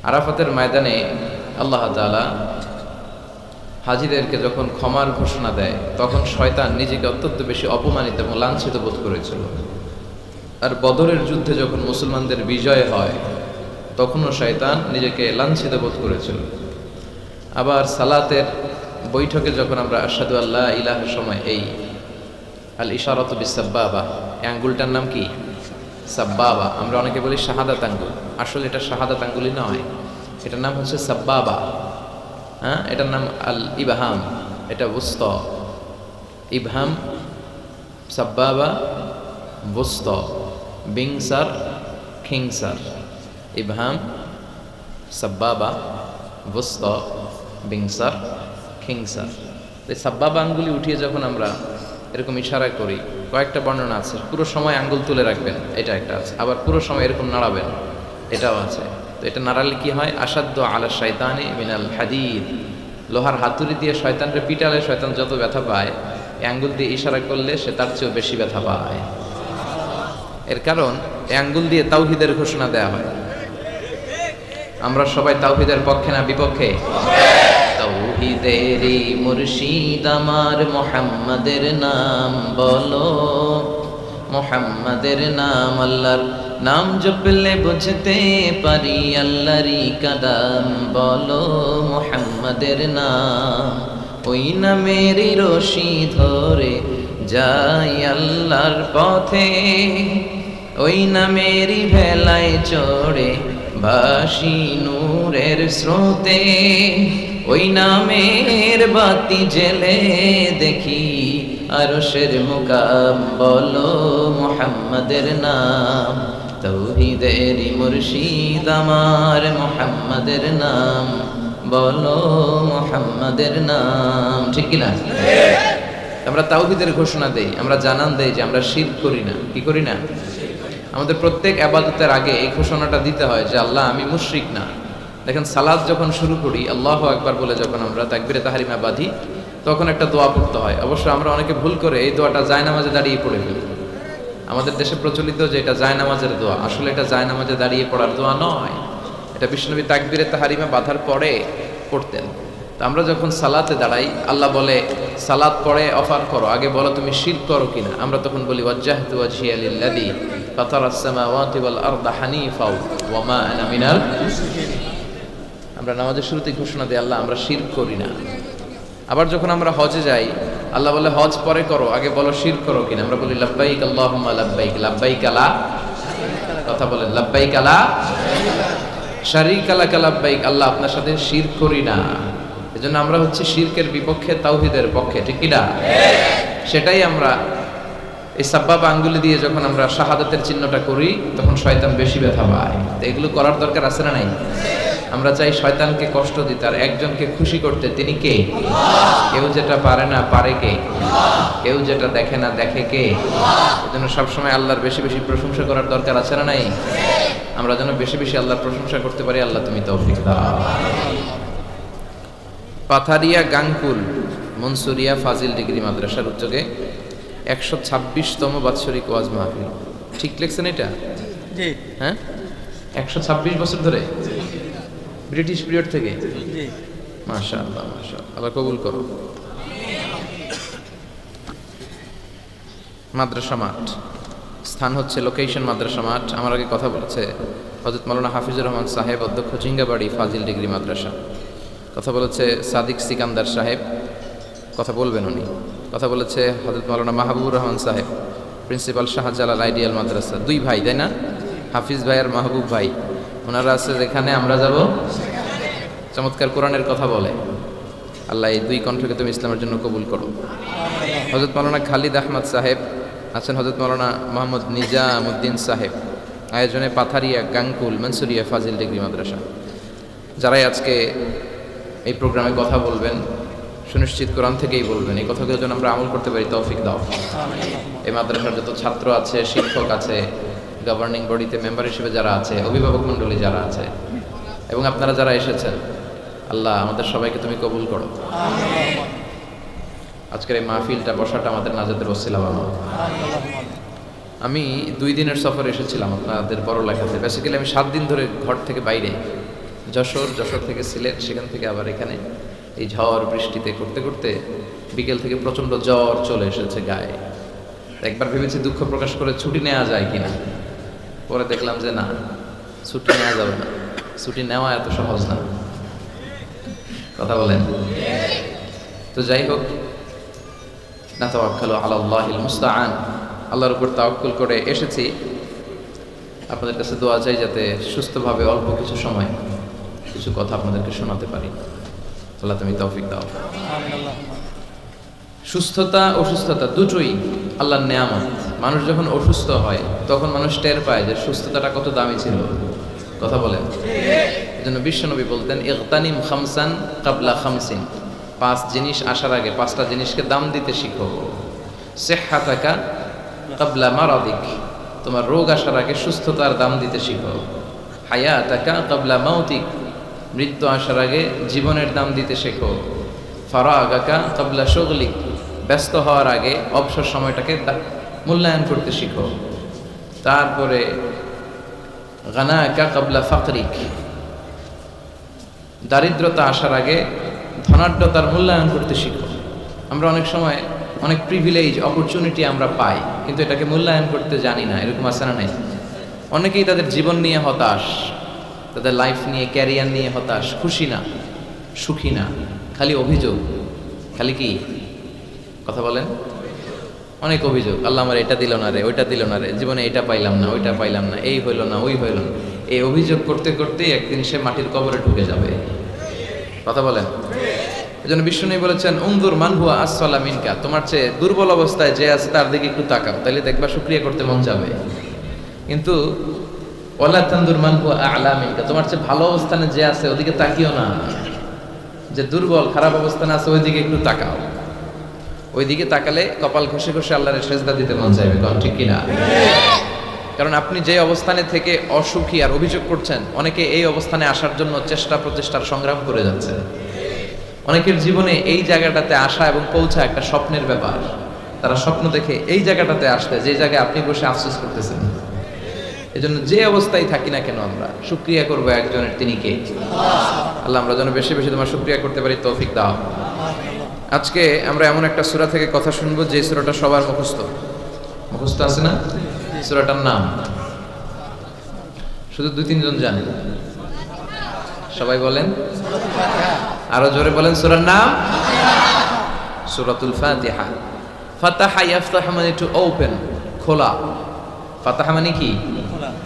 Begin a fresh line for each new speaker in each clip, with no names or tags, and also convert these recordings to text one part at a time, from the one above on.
আরাফাতের ময়দানে আল্লাহ তাআলা হাজীদেরকে যখন ক্ষমার ঘোষণা দেয় তখন শয়তান নিজেকে অত্যন্ত বেশি অপমানিত এবং লাঞ্ছিত বোধ করেছিল। আর বদরের যুদ্ধে যখন মুসলমানদের বিজয় হয় তখনও শয়তান নিজেকে লাঞ্ছিত বোধ করেছিল। আবার সালাতের বৈঠকে যখন আমরা আশহাদু আল্লা ইলাহার সময় এই আল ইশারাতু বিসাব্বাবা, এই আঙ্গুলটার নাম কি? সাব্বাবা। আমরা অনেকে বলি শাহাদাত আঙ্গুল, আসলে এটা শাহাদাত আঙ্গুলই নয়, এটার নাম হচ্ছে সাব্বাবা। হ্যাঁ, এটার নাম আল ইবহাম, এটা বুস্ত। ইবহাম, সাব্বাবা, বুস্ত, বিংসার, খিংসার। ইবহাম, সাব্বাবা, বুস্ত, বিংসার, খিংসার। এই সাব্বাবা আঙ্গুলি উঠিয়ে যখন আমরা এরকম ইশারা করি, কয়েকটা বর্ণনা আছে। পুরো সময় আঙ্গুল তুলে রাখবেন, এটা একটা আছে। আবার পুরো সময় এরকম নাড়াবেন, এটাও আছে। তো এটা নাড়ালে কি হয়? আসাদ্দু আলা শাইতানি মিনাল হাদিদ, লোহার হাতুড়ি দিয়ে শয়তানকে পিটালে শয়তান যত ব্যথা পায়, এই আঙ্গুল দিয়ে ইশারা করলে সে তার চেয়েও বেশি ব্যথা পায়। এর কারণ এই আঙ্গুল দিয়ে তাওহীদের ঘোষণা দেয়া হয়। আমরা সবাই তাওহীদের পক্ষে না বিপক্ষে? তাওহীদেরই মুর্শিদ আমার মুহাম্মাদের নাম বলো, মুহাম্মাদের নাম। আল্লাহর নাম জপলে বুঝতে পারি আল্লাহরই কালাম বলো, মুহাম্মাদের নাম। ওই নামেরই রশি ধরে যাই আল্লাহর পথে, ওই নামেরই ভেলায় চড়ে ভাসি নূরের স্রোতে। ওই নামের বাতি জেলে দেখি আরশের মুকাম বলো, মুহাম্মাদের নাম। তাওহীদেরই মুর্শিদ আমার মুহাম্মাদের নাম বলো, মুহাম্মাদের নাম। ঠিক কি না? আমরা তাওহীদের ঘোষণা দেই, আমরা জানান দেই যে আমরা শিরক করি না। কি করি না? আমাদের প্রত্যেক ইবাদতের আগে এই ঘোষণাটা দিতে হয় যে আল্লাহ আমি মুশরিক না। দেখেন সালাত যখন শুরু করি আল্লাহু আকবার বলে যখন আমরা তাকবীরে তাহরিমা বাঁধি তখন একটা দোয়া পড়তে হয়। অবশ্য আমরা অনেকে ভুল করে এই দোয়াটা জায়নামাজে দাঁড়িয়ে পড়ে ফেলি। আমাদের দেশে প্রচলিত যে এটা জায়নামাজের দোয়া, আসলে এটা জায়নামাজে দাঁড়িয়ে পড়ার দোয়া নয়। এটা বিশ্বনবী তাকবীরে তাহরিমা বাঁধার পরে পড়তেন। তো আমরা যখন সালাতে দাঁড়াই আল্লাহ বলে সালাত পড়ে অফার করো, আগে বলো তুমি শিরক করো কিনা। আমরা তখন বলি ওয়াজ্জাহতু ওয়াজহিয়া লিল্লাযী ফাতারাস সামাওয়াতি ওয়াল আরদা হানিফা ওয়া মা আনা মিনাল মুশরিকিন। আমরা নামাজের শুরুতেই ঘোষণা দিই আল্লাহ আমরা শিরক করি না। আবার যখন আমরা হজে যাই আল্লাহ বলে হজ পরে করো, আগে বলো শিরক করো কিনা। আমরা বলি লাব্বাইক আল্লাহুম্মা লাব্বাইক, লাব্বাইক লা, কথা বলেন লাব্বাইক লা শারীকা লাকা লাব্বাইক, আল্লাহ আপনার সাথে শিরক করি না। এজন্য আমরা হচ্ছে শিরকের বিপক্ষে, তাওহীদের পক্ষে। ঠিক কি না? সেটাই আমরা এই সাব্বাবা আঙ্গুলি দিয়ে যখন আমরা শাহাদাতের চিহ্নটা করি তখন শয়তান বেশি ব্যথা পায়। তো এগুলো করার দরকার আছে না নাই? আমরা চাই শয়তানকে কষ্ট দিতে, আর একজনকে খুশি করতে। তিনি কে? কেউ যেটা পারে না পারে কে? কেউ যেটা দেখে না দেখে কে? এজন্য সবসময় আল্লাহর বেশি বেশি প্রশংসা করার দরকার আছে না নাই? আমরা যেন বেশি বেশি আল্লাহর প্রশংসা করতে পারি। আল্লাহ তুমি তৌফিক দাও। পাথারিয়া গাংকুল মনসুরিয়া ফাজিল ডিগ্রি মাদ্রাসার উদ্যোগে 126তম বাৎসরিক ওয়াজ মাহফিল। ঠিক লিখছেন এটা?
জি।
হ্যাঁ, 126 বছর ধরে, ব্রিটিশ পিরিয়ড থেকে।
জি।
মাশাআল্লাহ মাশাআল্লাহ, আল্লাহ কবুল করো। মাদ্রাসা মাঠ, স্থান হচ্ছে লোকেশন মাদ্রাসা মাঠ। আমার আগে কথা বলেছে হযরত মাওলানা হাফিজুর রহমান সাহেব, অধ্যক্ষ জিঙ্গাবাড়ি ফাজিল ডিগ্রি মাদ্রাসা। কথা বলেছে সাদিক সিকান্দার সাহেব, কথা বলবেন উনি। কথা বলেছে হযরত মাওলানা মাহবুবুর রহমান সাহেব, প্রিন্সিপাল শাহজালাল আইডিয়াল মাদ্রাসা। দুই ভাই, তাই না? হাফিজ ভাই আর মাহবুব ভাই, ওনারা আছে যেখানে আমরা যাব। চমৎকার কোরআনের কথা বলে। আল্লাহ এই দুই কণ্ঠকে তুমি ইসলামের জন্য কবুল করো। হযরত মাওলানা খালিদ আহমদ সাহেব আছেন, হযরত মাওলানা মোহাম্মদ নিজামউদ্দিন সাহেব। আয়োজনে পাথারিয়া গাংকুল মনসুরিয়া ফাজিল ডিগ্রি মাদ্রাসা। যারাই আজকে এই প্রোগ্রামে কথা বলবেন সুনিশ্চিত কোরআন থেকেই বলবেন। এই কথাগুলো যেন আমরা আমল করতে পারি, তৌফিক দাও। এই মাদ্রাসার যত ছাত্র আছে, শিক্ষক আছে, গভর্নিং বডিতে মেম্বার হিসেবে যারা আছে, অভিভাবক মণ্ডলী যারা আছে, এবং আপনারা যারা এসেছেন, আল্লাহ আমাদের সবাইকে তুমি কবুল করো। আজকের এই মাহফিলটা বসাটা আমাদের নাজাতের ওসিলা বানাও। আমি 2 দিনের সফরে এসেছিলাম আপনাদের বড় লেখাতে। বেসিক্যালি আমি 7 দিন ধরে ঘর থেকে বাইরে, যশোর থেকে সিলেট, সেখান থেকে আবার এখানে এই ঝড় বৃষ্টিতে করতে করতে বিকেল থেকে প্রচণ্ড জ্বর চলে এসেছে গায়ে। একবার ভেবেছি দুঃখ প্রকাশ করে ছুটি নেওয়া যায় কিনা, পরে দেখলাম যে না, ছুটি নেওয়া যাবে না, ছুটি নেওয়া এত সহজ না। কথা বলেন? তো যাই হোক, নাতাওয়াক্কালু আলাল্লাহিল মুস্তাআন, আল্লাহর উপর তাওয়াক্কুল করে এসেছি। আপনাদের কাছে দোয়া চাই যাতে সুস্থভাবে অল্প কিছু সময় কিছু কথা আপনাদেরকে শোনাতে পারি। আল্লাহ তুমি তৌফিক দাও। সুস্থতা অসুস্থতা দুটোই আল্লাহর নেয়ামত। মানুষ যখন অসুস্থ হয় তখন মানুষ টের পায় যে সুস্থতাটা কত দামি ছিল। কথা বলেন? এজন্য বিশ্বনবী বলতেন, ইগতানিম খামসান কাবলা খামসিন, 5 জিনিস আসার আগে 5টা জিনিসকে দাম দিতে শিখো। সিহহাতাকা কাবলা মারাদিক, তোমার রোগ আসার আগে সুস্থতার দাম দিতে শিখো। হায়াতাকা কাবলা মাউতিক, মৃত্যু আসার আগে জীবনের দাম দিতে শেখো। ফারাগাকা কাবলা শুগলিক, ব্যস্ত হওয়ার আগে অবসর সময়টাকে মূল্যায়ন করতে শিখো। তারপরে গানাকা কাবলা ফাকরিক, দারিদ্রতা আসার আগে ধনাঢ্যতার মূল্যায়ন করতে শিখো। আমরা অনেক সময় অনেক প্রিভিলেজ অপরচুনিটি আমরা পাই, কিন্তু এটাকে মূল্যায়ন করতে জানি না। এরকম আছে না? নাই? অনেকেই তাদের জীবন নিয়ে হতাশ, তাদের লাইফ নিয়ে, ক্যারিয়ার নিয়ে হতাশ, খুশি না, সুখী না, খালি অভিযোগ। খালি কি কথা বলেন? অনেক অভিযোগ। আল্লাহ আমার এটা দিল না রে, ওইটা দিল না রে, জীবনে এটা পাইলাম না, ওইটা পাইলাম না, এই হইল না, ওই হইল না। এই অভিযোগ করতে করতেই একদিন সে মাটির কবরে ঢুকে যাবে। কথা বলেন? এজন্য বিষ্ণু বলেছেন, উনজুর মান হুয়া আসফালা মিনকা, তোমার চেয়ে দুর্বল অবস্থায় যে আছে তার দিকে একটু তাকাও, তাহলে দেখবা শুকরিয়া করতে মন যাবে। কিন্তু ওয়ালা তানজুর মান হুয়া আ'লা মিনকা, তোমার চেয়ে ভালো অবস্থানে যে আছে ওদিকে তাকিও না। যে দুর্বল খারাপ অবস্থানে আছে ওইদিকে একটু তাকাও। ওইদিকে তাকালে কপাল ঘষে ঘষে আল্লাহর সেজদা দিতে মন চাইবে। কোন ঠিক কিনা? কারণ আপনি যে অবস্থানে থেকে অসুখী আর অভিযোগ করছেন, অনেকে এই অবস্থানে আসার জন্য চেষ্টা প্রচেষ্টার সংগ্রাম করে যাচ্ছে। অনেকের জীবনে এই জায়গাটাতে আসা এবং পৌঁছা একটা স্বপ্নের ব্যাপার। তারা স্বপ্ন দেখে এই জায়গাটাতে আসতে, যে জায়গায় আপনি বসে আফসোস করতেছেন। এজন্য যে অবস্থায় থাকি না কেন আমরা শুকরিয়া করবো একজনের, তিনি কে? আল্লাহ। আমরা যেন বেশি বেশি তোমার শুকরিয়া করতে পারি, তৌফিক দাও। আজকে আমরা এমন একটা সূরা থেকে কথা শুনবো যে সূরাটা সবার মুখস্থ আছে না? সূরাটার নাম শুধু 2-3 জন জানে। সবাই বলেন, আরো জোরে বলেন, সূরার নাম সূরাতুল ফাতিহা। ফাতাহা ইয়াফতাহু মানে টু ওপেন, খোলা। ফাতাহা মানে কি?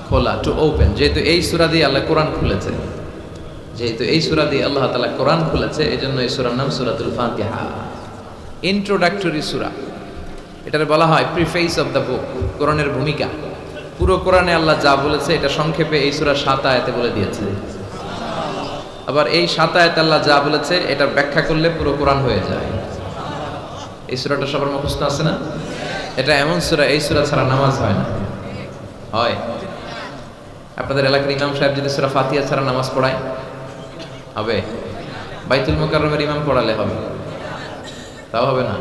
খোলা, টু ওপেন। যেহেতু এই সূরা দিয়ে আল্লাহ কোরআন খুলেছে, যেহেতু এই সূরা দিয়ে আল্লাহ তাআলা কোরআন খুলেছে, এজন্য এই সূরার নাম সূরাতুল ফাতিহা। ইন্ট্রোডাক্টরি সূরা, এটারে বলা হয় প্রিফেস অফ দ্য বুক, কোরআনের ভূমিকা। পুরো কোরআনে আল্লাহ যা বলেছে এটা সংক্ষেপে এই সূরা 7 আয়াতে বলে দিয়েছে। আবার এই 7 আয়াতে আল্লাহ যা বলেছে এটা ব্যাখ্যা করলে পুরো কোরআন হয়ে যায়। এই সূরাটা সবার মুখস্থ আছে না? এটা এমন সূরা, এই সূরা ছাড়া নামাজ হয় না। হয়? আপনাদের এলাকার ইমাম সাহেব যদি সূরা ফাতিহা ছাড়া নামাজ পড়ায় হবে? বাইতুল মুকাররমের ইমাম পড়ালে হবে? তাও হবে না।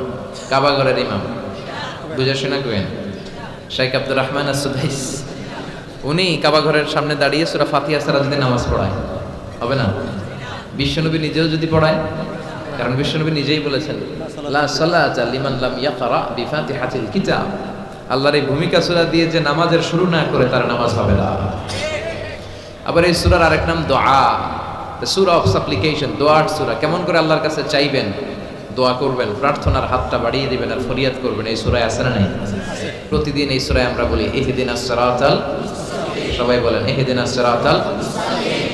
কাবা ঘরের ইমাম বুঝে শোনা কেন? শেখ আব্দুর রহমান as-সুদাইস, উনি কাবা ঘরের সামনে দাঁড়িয়ে সূরা ফাতিহা ছাড়া যদি নামাজ পড়ায় হবে না? বিশ্বনবী নিজেও যদি পড়ায়, কারণ বিশ্বনবী নিজেই বলেছেন, লা সালাতা লিমান লাম ইয়াকরা বিফাতিহাতিল কিতাব, আল্লাহর এই ভূমিকা সূরা দিয়ে যে নামাজের শুরু না করে তার নামাজ হবে না। আবার এই সূরার আরেক নাম দোয়া, দ্য সূরা অফ সাপ্লিকেশন, দোয়ার সূরা। কেমন করে আল্লাহর কাছে চাইবেন, দোয়া করবেন, প্রার্থনার হাতটা বাড়িয়ে দিবেন আর ফরিয়াদ করবেন। এই সূরায় আছে না নাই? প্রতিদিন এই সূরায় আমরা বলি ইহদিনাস সিরাতাল, সবাই বলেন ইহদিনাস সিরাতাল।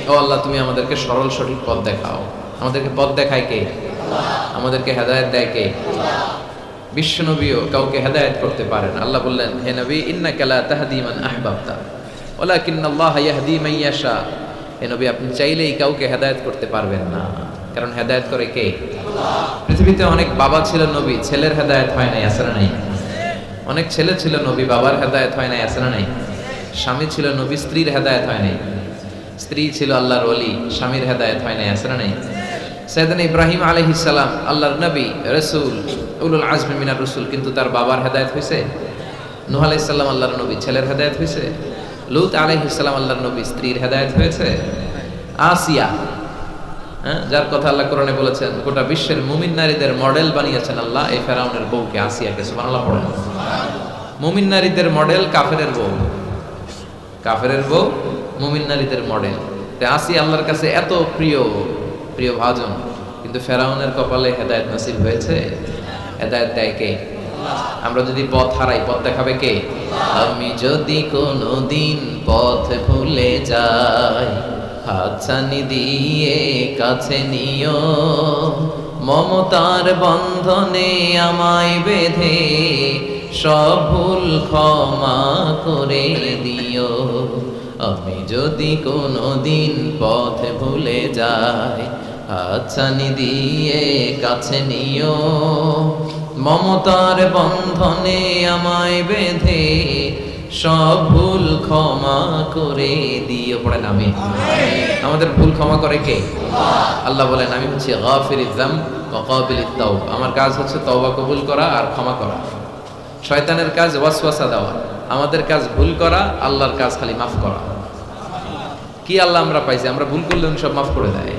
ও আল্লাহ, তুমি আমাদেরকে সরল সঠিক পথ দেখাও। আমাদেরকে পথ দেখায় কে? আমাদেরকে হেদায়েত দেয় কে? বিশ্বনবীও কাউকে হেদায়েত করতে পারেন। আল্লাহ বললেন, হে নবী, ইন্নাকা লা তাহদি মান আহবাবতা ওয়ালাকিন্নাল্লাহা ইয়াহদি মান ইয়াশা। হে নবী, আপনি চাইলেই কাউকে হেদায়েত করতে পারবেন না, কারণ হেদায়েত করে কে? আল্লাহ। পৃথিবীতে অনেক বাবা ছিল নবী, ছেলের হেদায়েত হয় নাই, আছে না নাই? অনেক ছেলে ছিল নবী, বাবার হেদায়েত হয় নাই, আছে না নাই? স্বামী ছিল নবী, স্ত্রীর হেদায়েত হয় নাই। স্ত্রী ছিল আল্লাহর ওলি, স্বামীর হেদায়েত হয় নাই, আছে না নাই? সাইয়েদনা ইব্রাহিম আলাইহিস সালাম আল্লাহর নবী, রাসূল, উলুল আজমি মিনার রাসূল, কিন্তু তার বাবার হেদায়েত হয়েছে? নূহ আলাইহিস সালাম আল্লাহর নবী, ছেলের হেদায়েত হয়েছে? লূত আলাইহিস সালাম আল্লাহর নবী, স্ত্রীর হেদায়েত হয়েছে? আসিয়া, হ্যাঁ, যার কথা আল্লাহ কোরআনে বলেছেন গোটা বিশ্বের মুমিন নারীদের মডেল বানিয়েছেন আল্লাহ এই ফেরাউনের বউকে, আসিয়াকে। সুবহানাল্লাহ পড়েন। মুমিন নারীদের মডেল কাফেরের বউ, কাফেরের বউ মুমিন নারীদের মডেল। আসিয়া আল্লাহর কাছে এত প্রিয়, প্রিয় ভাজন, কিন্তু ফেরাউনের কপালে হেদায়েত নসিব হয়েছে? হেদায়েত দেয় কে? আমরা যদি পথ হারাই, পথ দেখাবে কে? আমি যদি কোনো দিন পথ ভুলে যাই, হাতছানি দিয়ে কাছে নিও, মমতার বন্ধনে আমায় বেঁধে সব ভুল ক্ষমা করে দিও। আমি যদি কোনো দিন পথ ভুলে যাই, হাতছানি দিয়ে কাছে নিও, মমতার বন্ধনে আমায় বেঁধে সব ভুল ক্ষমা করে দিও। পড়েন আমিন। আমাদের ভুল ক্ষমা করে কে? আল্লাহ বলেন আমি হচ্ছে গাফিরিয যামব ওয়া কাবিলিত তাওব। আমার কাজ হচ্ছে তওবা কবুল করা আর ক্ষমা করা। শয়তানের কাজ ওয়াসওয়াসা দেওয়া, আমাদের কাজ ভুল করা, আল্লাহর কাজ খালি মাফ করা। কি আল্লাহ আমরা পাইছি, আমরা ভুল করলে উনি সব মাফ করে দেয়।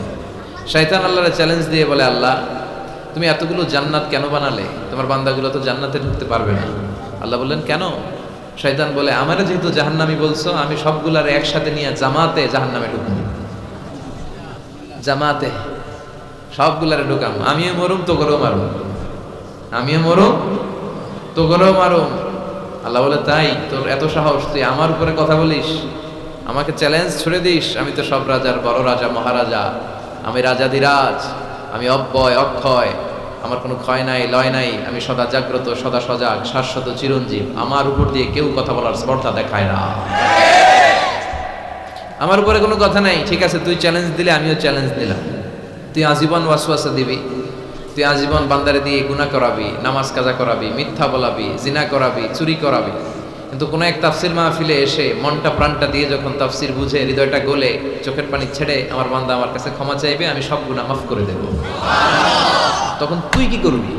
শয়তান আল্লাহরে চ্যালেঞ্জ দিয়ে বলে, আল্লাহ তুমি এতগুলো জান্নাত কেন বানালে? তোমার বান্দাগুলো তো জান্নাতে ঢুকতে পারবে না। আল্লাহ বললেন কেন? শয়তান বলে, আমারে যেহেতু জাহান্নামী বলছো, আমি সবগুলার একসাথে নিয়ে জামাতে জাহান্নামে ঢুকবো। জামাতে সবগুলারে ঢুকাম, আমিও মরুম তো গরো মারুম, আমিও মরুম তো গরো মারুম। আল্লাহ বলে, তাই তোর এত সাহস, তুই আমার উপরে কথা বলিস, আমাকে চ্যালেঞ্জ ছুড়ে দিস? আমি তো সব রাজার বড় রাজা, মহারাজা, আমি রাজাধিরাজ, আমি অব্যয় অক্ষয়, আমার কোনো ক্ষয় নাই লয় নাই, আমি সদা জাগ্রত, সদা সজাগ, শাশ্বত চিরঞ্জীব। আমার উপর দিয়ে কেউ কথা বলার স্পর্ধা দেখায় না, আমার উপরে কোনো কথা নাই। ঠিক আছে, তুই চ্যালেঞ্জ দিলে আমিও চ্যালেঞ্জ দিলাম। তুই আজীবন ওয়াসওয়াসা দিবি, তুই আজীবন বান্দারে দিয়ে গুনাহ করাবি, নামাজ কাজা করাবি, মিথ্যা বলাবি, জিনা করাবি, চুরি করাবি, কিন্তু কোনো এক তাফসির মাহফিলে এসে মনটা প্রাণটা দিয়ে যখন তাফসির বুঝে, হৃদয়টা গলে, চোখের পানি ছেড়ে আমার বান্দা আমার কাছে ক্ষমা চাইবে, আমি সব গুনাহ মাফ করে দেব। তখন তুই কি করবি?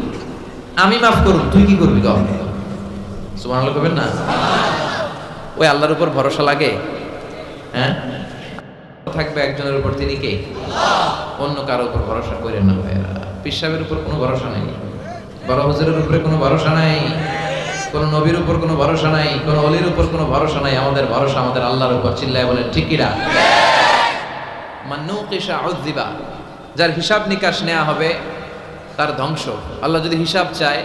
আমি মাফ করব, তুই কি করবি? কর। সুবহানাল্লাহ কবেন না? ওই আল্লাহর উপর ভরসা লাগে? হ্যাঁ, থাকবে একজনের উপর, তিনি কে? অন্য কারো উপর ভরসা করেন না ভাইরা। পীর সাহেবের উপর কোনো ভরসা নাই, বড় হুজুরের উপরে কোনো ভরসা নাই, কোন নবীর উপর কোনো ভরসা নাই, কোন ওলির উপর কোনো ভরসা নাই। আমাদের ভরসা আমাদের আল্লাহর উপর। চিল্লায় বলেন ঠিক কি না? মান নুকিশা উযিবা, যার হিসাব নিকাশ নেওয়া হবে তার ধ্বংস। আল্লাহ যদি হিসাব চায়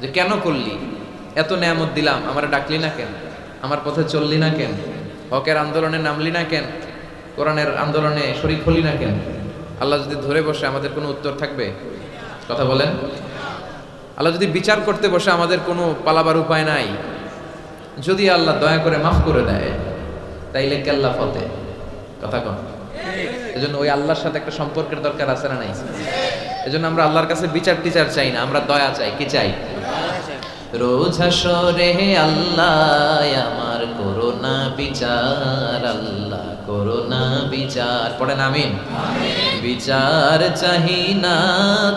যে কেন করলি, এত নেয়ামত দিলাম, আমারে ডাকলি না কেন, আমার পথে চললি না কেন, হকের আন্দোলনে নামলি না কেন, কোরআনের আন্দোলনে শরীক হলি না কেন, আল্লাহ যদি ধরে বসে আমাদের কোনো উত্তর থাকবে? কথা বলেন। আল্লাহ যদি বিচার করতে বসে আমাদের কোনো পালাবার উপায় নাই। যদি আল্লাহ দয়া করে মাফ করে দেয়, তাইলে কেল্লা ফতে। কথা কন। এজন্য ওই আল্লাহর সাথে একটা সম্পর্কের দরকার আছে না নাই? এজন্য আমরা আল্লাহর কাছে বিচার টিচার চাই না, আমরা দয়া চাই। কি চাই? রোজ হাসরে আল্লাহ আমার করোনা বিচার, আল্লাহ করোনা বিচার। পড়েন আমিন। বিচার চাহি না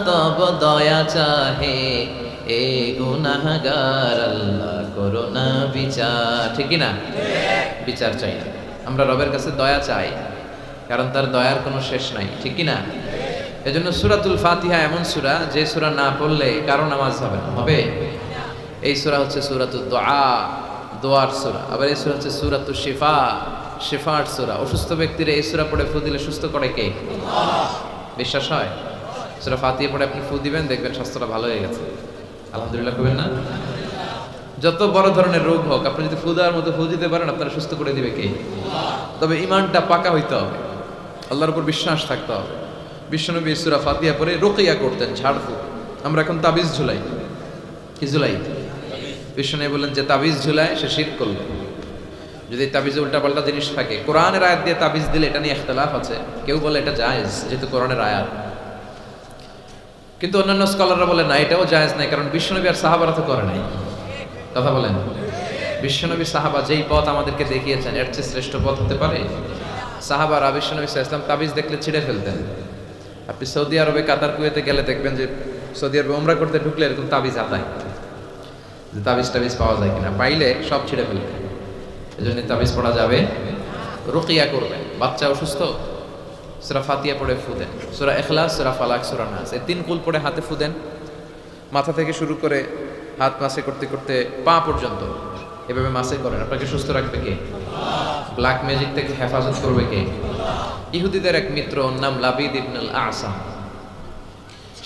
তব দয়া চাহে, এ গুনাহগার আল্লাহ করোনা বিচার। ঠিক না? বিচার চাই না, আমরা রবের কাছে দয়া চাই, কারণ তার দয়ার কোনো শেষ নাই। ঠিক না? এজন্য সূরাতুল ফাতিহা এমন সূরা, যে সূরা না পড়লে কারো নামাজ হবে না। হবে? এই সূরা হচ্ছে সূরাতুদ দুআ, দোয়ার সূরা। আবার এই সূরা হচ্ছে সূরাতুশ শিফা, শিফার সূরা। অসুস্থ ব্যক্তিরা এই সূরা পড়ে ফু দিলে সুস্থ করে কে? আল্লাহ। বিশ্বাস হয়? সূরা ফাতিহা পড়ে আপনি ফু দিবেন, দেখবেন স্বাস্থ্যটা ভালো হয়ে গেছে। আলহামদুলিল্লাহ কবেন না? যত বড় ধরনের রোগ হোক, আপনি যদি ফু দেওয়ার মতো ফু দিতে পারেন, আপনারা সুস্থ করে দিবে কে? আল্লাহ। তবে ঈমানটা পাকা হইতে হবে, আল্লাহর উপর বিশ্বাস থাকতে হবে। বিশ্বনবী সূরা ফাতিহা পড়ে রুকিয়া করতেন, ঝাড়ফুঁক। আমরা এখন তাবিজ ঝুলাই। কি ঝুলাই? বিশ্বনবী বললেন যে তাবিজ ঝুলায় সে শিরক করলো। যদি তাবিজে উল্টাপাল্টা জিনিস থাকে, কোরআনের আয়াত দিয়ে তাবিজ দিলে এটা নিয়ে ইখতিলাফ আছে। কেউ বলে এটা জায়েজ, যেহেতু কোরআনের আয়াত। কিন্তু অন্যান্য স্কলাররা বলে না, এটাও জায়েজ নাই, কারণ বিশ্বনবী আর সাহাবারা তো করে নাই। কথা বলেন। বিশ্বনবী সাহাবা যেই পথ আমাদেরকে দেখিয়েছেন, এর চেয়ে শ্রেষ্ঠ পথ হতে পারে? সাহাবারা বিশ্বনবী সাল্লাল্লাহু আলাইহি ওয়াসাল্লাম তাবিজ দেখলে ছিঁড়ে ফেলতেন। আপনি সৌদি আরবে, কাতার, কুয়েতে গেলে দেখবেন যে সৌদি আরবে উমরা করতে ঢুকলে এরকম তাবিজ আদায়, যে তাবিজ টাবিজ পাওয়া যায় কিনা, পাইলে সব ছিঁড়ে ফেলবে। এই জন্য তাবিজ পড়া যাবে। রুকিয়া করবে। বাচ্চা অসুস্থ,
সূরা ফাতিহা পড়ে ফু দেন, সূরা ইখলাস, সূরা ফালাক, সূরা নাস, এই 3 কুল পড়ে হাতে ফু দেন। মাথা থেকে শুরু করে হাত মাসে করতে করতে পা পর্যন্ত এভাবে মাসে করেন। আপনাকে সুস্থ রাখবে কে? ব্ল্যাক ম্যাজিক থেকে হেফাজত করবে কে? ইহুদিদের এক মিত্র, ওর নাম লাবিদ ইবনুল আসাম।